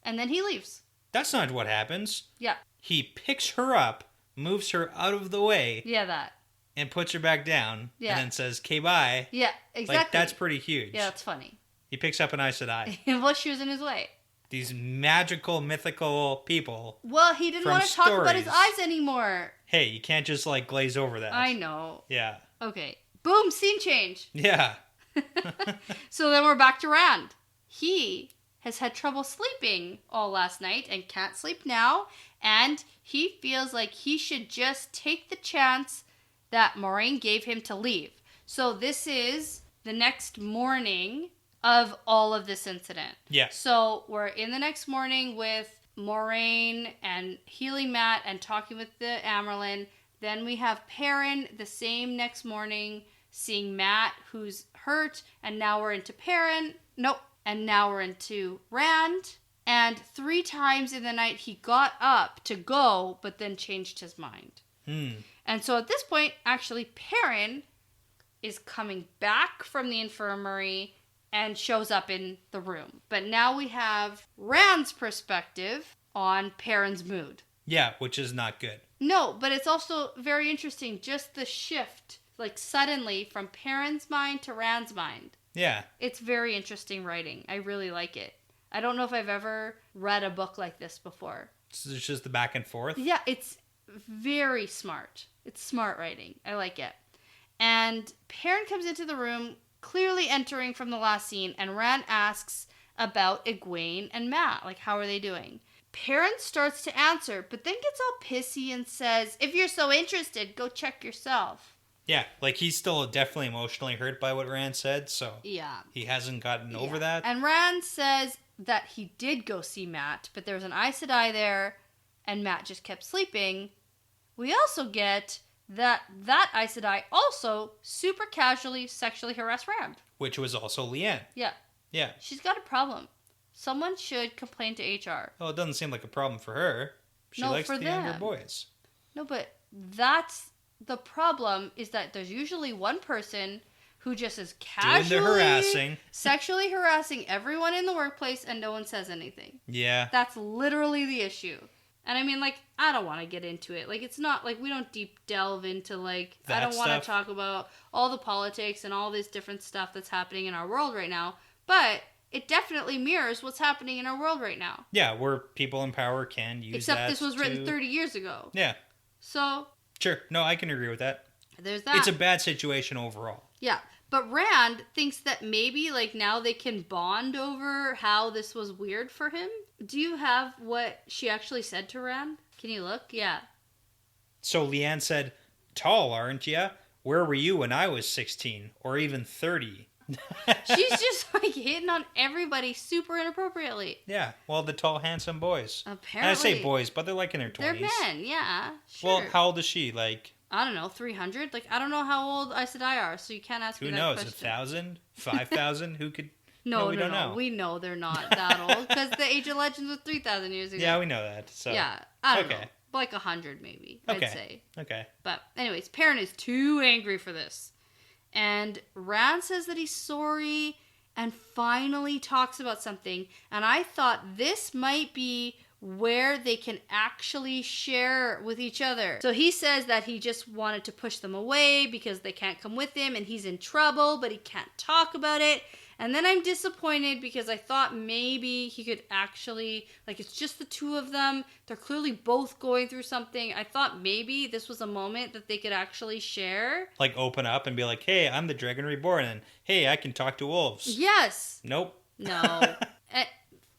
and then he leaves. That's not what happens. Yeah. He picks her up, moves her out of the way, Yeah, that. and puts her back down, Yeah. and then says, "Okay, bye." Yeah, exactly. Like, that's pretty huge. Yeah, that's funny. He picks up an Aes Sedai. Well, she was in his way. These magical, mythical people. Well, he didn't From want to talk about his stories. eyes anymore. Hey, you can't just, like, glaze over that. I know. Yeah. Okay. Boom, scene change. Yeah. So then we're back to Rand. He has had trouble sleeping all last night and can't sleep now. And he feels like he should just take the chance that Moiraine gave him to leave. So this is the next morning of all of this incident. Yeah. So we're in the next morning with Moiraine and healing Matt and talking with the Amerlin. Then we have Perrin the same next morning seeing Matt, who's hurt, and now we're into Perrin. Nope. And now we're into Rand. And 3 times in the night he got up to go, but then changed his mind. And so at this point, actually, Perrin is coming back from the infirmary and shows up in the room. But now we have Rand's perspective on Perrin's mood. Yeah, which is not good. No, but it's also very interesting, just the shift, like suddenly from Perrin's mind to Rand's mind. Yeah. It's very interesting writing. I really like it. I don't know if I've ever read a book like this before. So it's just the back and forth? Yeah, it's very smart. It's smart writing. I like it. And Perrin comes into the room, clearly entering from the last scene, and Rand asks about Egwene and Matt. Like, how are they doing? Perrin starts to answer, but then gets all pissy and says, if you're so interested, go check yourself. Yeah, like he's still definitely emotionally hurt by what Rand said, so Yeah. he hasn't gotten over that. And Rand says that he did go see Matt, but there was an Aes Sedai there, and Matt just kept sleeping. We also get that Aes Sedai also super casually sexually harassed Rand. Which was also Leanne. Yeah. Yeah. She's got a problem. Someone should complain to HR. Oh, it doesn't seem like a problem for her. She No, likes for the younger them. boys. No, but that's the problem, is that there's usually one person who just is casually Doing the harassing. sexually harassing everyone in the workplace and no one says anything. Yeah. That's literally the issue. And I mean, like, I don't want to get into it. Like, it's not, like, we don't deep delve into, like, I That don't want stuff. to talk about all the politics and all this different stuff that's happening in our world right now. But it definitely mirrors what's happening in our world right now. Yeah, where people in power can use Except that this was written to... 30 years ago. Yeah. So, Sure. No, I can agree with that. There's that. It's a bad situation overall. Yeah. But Rand thinks that maybe, like, now they can bond over how this was weird for him. Do you have what she actually said to Rand? Can you look? Yeah. So Leanne said, "Tall, aren't ya? Where were you when I was 16 or even 30?" She's just, like, hitting on everybody super inappropriately. Yeah. Well, the tall, handsome boys. Apparently. And I say boys, but they're like in their 20s. They're men, yeah. Sure. Well, how old is she? Like... I don't know, 300? Like, I don't know how old Aes Sedai are, so you can't ask me that question. Who knows? 1,000? 5,000? Who could... No, we don't know. We know they're not that old, because the Age of Legends was 3,000 years ago. Yeah, we know that. So yeah, I don't know. Like 100, maybe, I'd say. Okay. But anyways, Perrin is too angry for this. And Rand says that he's sorry and finally talks about something. And I thought this might be where they can actually share with each other. So he says that he just wanted to push them away because they can't come with him and he's in trouble, but he can't talk about it. And then I'm disappointed because I thought maybe he could actually, like, it's just the two of them. They're clearly both going through something. I thought maybe this was a moment that they could actually share. Like, open up and be like, hey, I'm the Dragon Reborn, and hey, I can talk to wolves. Yes. Nope. No.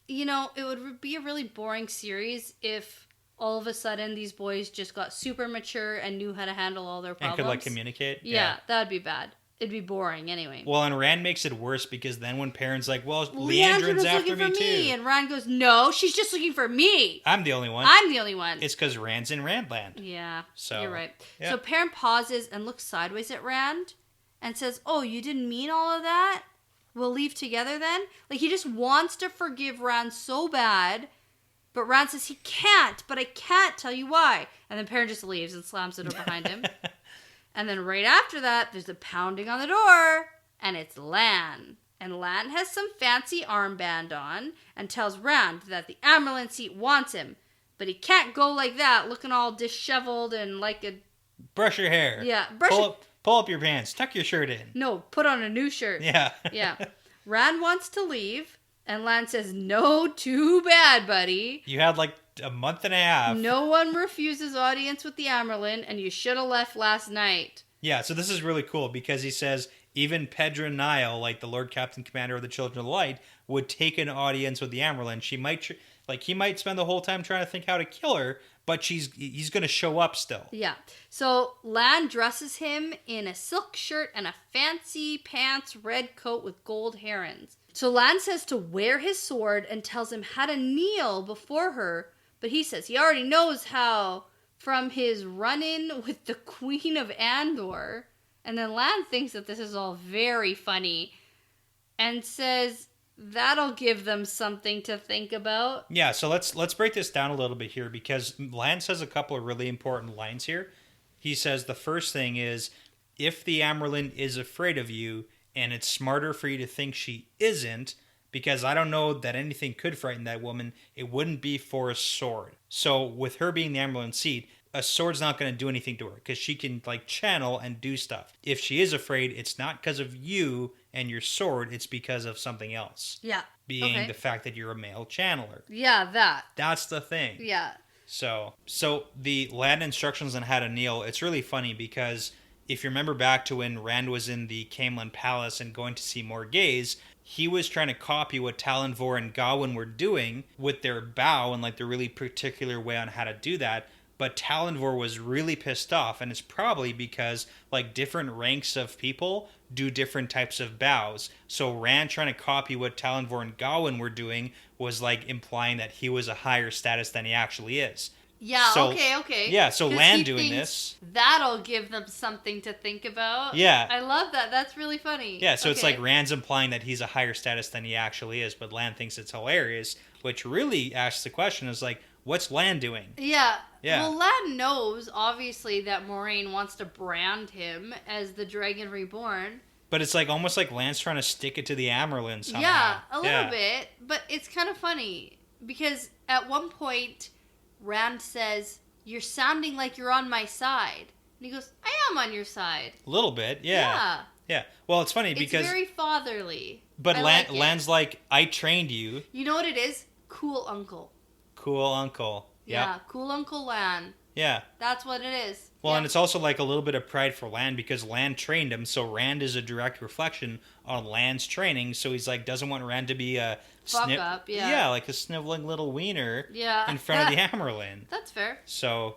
You know, it would be a really boring series if all of a sudden these boys just got super mature and knew how to handle all their problems. And could, like, communicate. Yeah, that would be bad. It'd be boring anyway. Well, and Rand makes it worse because then when Perrin's like, well, Leandrin's after me too. And Rand goes, no, she's just looking for me. I'm the only one. It's because Rand's in Randland. Yeah, so, you're right. Yeah. So Perrin pauses and looks sideways at Rand and says, oh, you didn't mean all of that? We'll leave together then? Like, he just wants to forgive Rand so bad, but Rand says he can't, but I can't tell you why. And then Perrin just leaves and slams the door behind him. And then right after that, there's a pounding on the door, and it's Lan. And Lan has some fancy armband on and tells Rand that the Amyrlin seat wants him, but he can't go like that, looking all disheveled and like a... Brush your hair. Yeah, Pull up your pants. Tuck your shirt in. No, put on a new shirt. Yeah. Yeah. Rand wants to leave, and Lan says, no, too bad, buddy. You had like a month and a half. No one refuses audience with the Amyrlin, and you should have left last night. Yeah, so this is really cool because he says even Pedra Nile, like the Lord Captain Commander of the Children of the Light, would take an audience with the Amyrlin. She might, he might spend the whole time trying to think how to kill her, but he's going to show up still. Yeah. So Lan dresses him in a silk shirt and a fancy pants red coat with gold herons. So Lan says to wear his sword and tells him how to kneel before her, but he says he already knows how from his run-in with the Queen of Andor. And then Lan thinks that this is all very funny and says that'll give them something to think about. Yeah, so let's break this down a little bit here because Lan says a couple of really important lines here. He says the first thing is, if the Amyrlin is afraid of you, and it's smarter for you to think she isn't, because I don't know that anything could frighten that woman, it wouldn't be for a sword. So with her being the Amyrlin seat, a sword's not going to do anything to her because she can like channel and do stuff. If she is afraid, it's not because of you and your sword, it's because of something else. Yeah. Being the fact that you're a male channeler. Yeah, that. That's the thing. Yeah. So the Lan instructions on how to kneel, it's really funny because if you remember back to when Rand was in the Camelin Palace and going to see more gays, he was trying to copy what Talon Vor and Gawain were doing with their bow and like the really particular way on how to do that. But Talon Vor was really pissed off, and it's probably because like different ranks of people do different types of bows. So Rand trying to copy what Talon Vor and Gawain were doing was like implying that he was a higher status than he actually is. Yeah, so, okay. Yeah, so Lan doing this. That'll give them something to think about. Yeah. I love that. That's really funny. Yeah, so it's like Rand's implying that he's a higher status than he actually is, but Lan thinks it's hilarious, which really asks the question is like, what's Lan doing? Yeah. Yeah. Well, Lan knows, obviously, that Moiraine wants to brand him as the Dragon Reborn. But it's like almost like Lan's trying to stick it to the Amyrlin somehow. Yeah, a little bit. But it's kind of funny because at one point, Rand says, "You're sounding like you're on my side." And he goes, "I am on your side." A little bit, yeah. Yeah. Well, it's funny because... It's very fatherly. But Lan's like, "I trained you." You know what it is? Cool uncle. Cool uncle. Yeah, cool Uncle Lan. Yeah. That's what it is. Well, Yeah. and it's also like a little bit of pride for Lan because Lan trained him, so Rand is a direct reflection on Lan's training. So he's like doesn't want Rand to be a Fuck up, yeah. like a sniveling little wiener Yeah. in front of the Hammerlin. That's fair. So,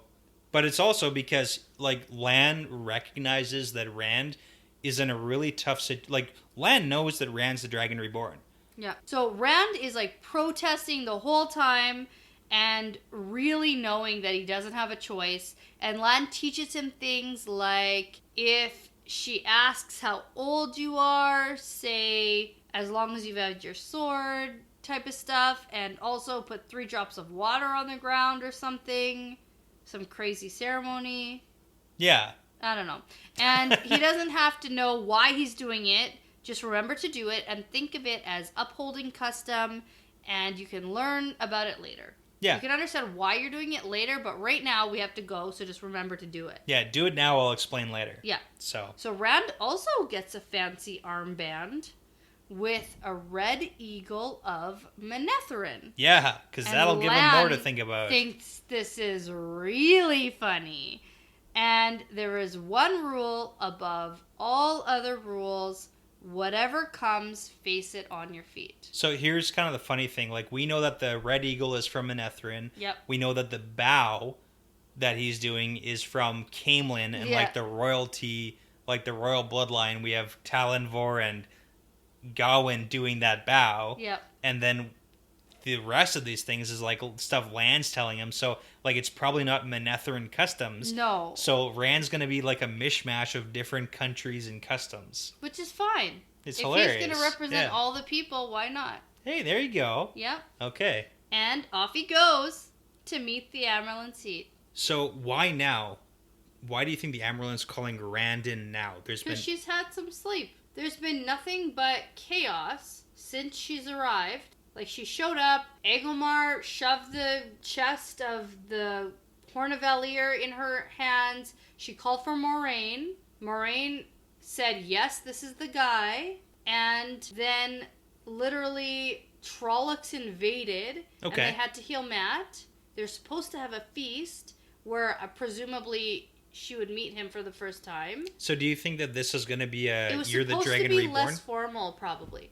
but it's also because like Lan recognizes that Rand is in a really tough like Lan knows that Rand's the Dragon Reborn. Yeah. So Rand is like protesting the whole time and really knowing that he doesn't have a choice. And Lan teaches him things like if she asks how old you are, say as long as you've had your sword type of stuff, and also put 3 drops of water on the ground or something. Some crazy ceremony. Yeah. I don't know. And he doesn't have to know why he's doing it. Just remember to do it and think of it as upholding custom, and you can learn about it later. Yeah. You can understand why you're doing it later, but right now we have to go, so just remember to do it. Yeah, do it now, I'll explain later. Yeah. So Rand also gets a fancy armband with a red eagle of Manetheren. yeah, because that'll give him more to think about. Thinks this is really funny. And there is one rule above all other rules. Whatever comes, face it on your feet. So here's kind of the funny thing. Like, we know that the Red Eagle is from Manetheren. Yep. We know that the bow that he's doing is from Camelin and, like, the royalty, like, the royal bloodline. We have Talonvor and Gawain doing that bow. Yep. And then the rest of these things is, like, stuff Lan's telling him. So, like, it's probably not Manetheren customs. No. So Rand's going to be, like, a mishmash of different countries and customs. Which is fine. It's hilarious. If he's going to represent all the people, why not? Hey, there you go. Yep. Okay. And off he goes to meet the Amerlin seat. So why now? Why do you think the Amerlin's calling Rand in now? Because she's had some sleep. There's been nothing but chaos since she's arrived. Like, she showed up, Aegomar shoved the chest of the Hornevalier in her hands. She called for Moraine. Moraine said, yes, this is the guy. And then, literally, Trollocs invaded. Okay. And they had to heal Matt. They're supposed to have a feast where, presumably, she would meet him for the first time. So do you think that this is going to be You're the Dragon Reborn? It was supposed to be Reborn? less formal, probably.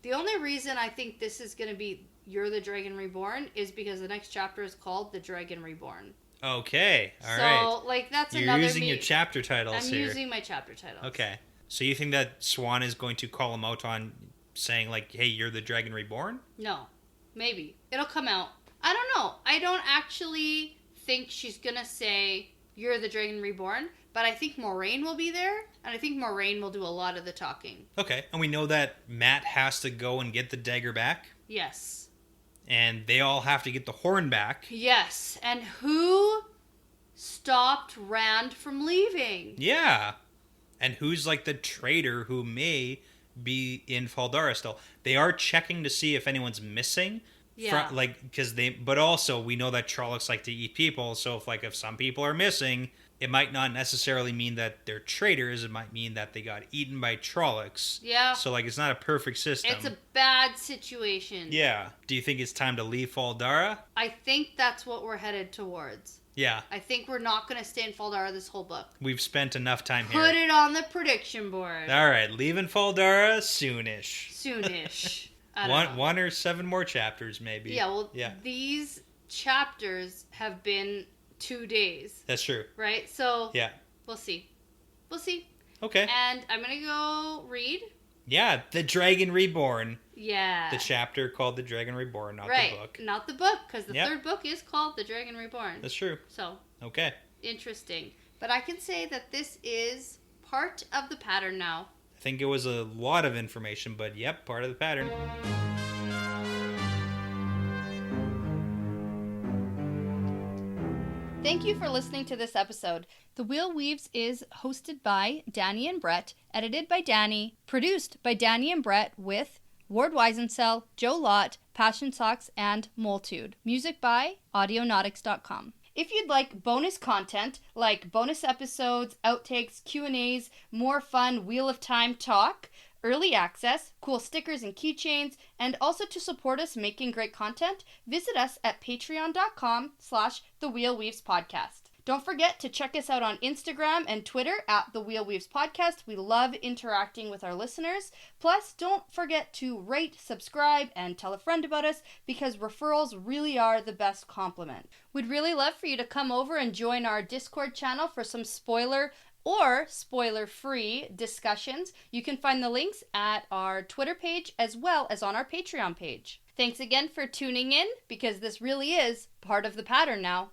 The only reason I think this is going to be You're the Dragon Reborn is because the next chapter is called The Dragon Reborn. Okay, all right. So, like, that's You're another... You're using your chapter titles I'm here. using my chapter titles. Okay. So you think that Swan is going to call him out on saying, like, hey, you're the Dragon Reborn? No. Maybe. It'll come out. I don't know. I don't actually think she's going to say, You're the Dragon Reborn. But I think Moraine will be there, and I think Moraine will do a lot of the talking. Okay, and we know that Matt has to go and get the dagger back. Yes. And they all have to get the horn back. Yes, and who stopped Rand from leaving? Yeah. And who's, like, the traitor who may be in Faldara still? They are checking to see if anyone's missing. Yeah. But also, we know that Trollocs like to eat people, so if some people are missing... It might not necessarily mean that they're traitors. It might mean that they got eaten by Trollocs. Yeah. So, like, it's not a perfect system. It's a bad situation. Yeah. Do you think it's time to leave Faldara? I think that's what we're headed towards. Yeah. I think we're not going to stay in Faldara this whole book. We've spent enough time here. Put it on the prediction board. All right. Leaving Faldara soonish. Soonish. One or 7 more chapters, maybe. Yeah, well, these chapters have been... 2 days. That's true. Right? So, yeah. We'll see. We'll see. Okay. And I'm going to go read. Yeah, The Dragon Reborn. Yeah. The chapter called The Dragon Reborn, not the book. Not the book, because the third book is called The Dragon Reborn. That's true. So. Okay. Interesting. But I can say that this is part of the pattern now. I think it was a lot of information, but yep, part of the pattern. Thank you for listening to this episode. The Wheel Weaves is hosted by Danny and Brett, edited by Danny, produced by Danny and Brett with Ward Weisensell, Joe Lott, Passion Socks, and Multude. Music by Audionautics.com. If you'd like bonus content, like bonus episodes, outtakes, Q&As, more fun Wheel of Time talk, early access, cool stickers and keychains, and also to support us making great content, visit us at patreon.com/thewheelweavespodcast. Don't forget to check us out on Instagram and Twitter at The Wheel Weaves Podcast. We love interacting with our listeners. Plus, don't forget to rate, subscribe, and tell a friend about us because referrals really are the best compliment. We'd really love for you to come over and join our Discord channel for some spoiler or spoiler-free discussions. You can find the links at our Twitter page as well as on our Patreon page. Thanks again for tuning in because this really is part of the pattern now.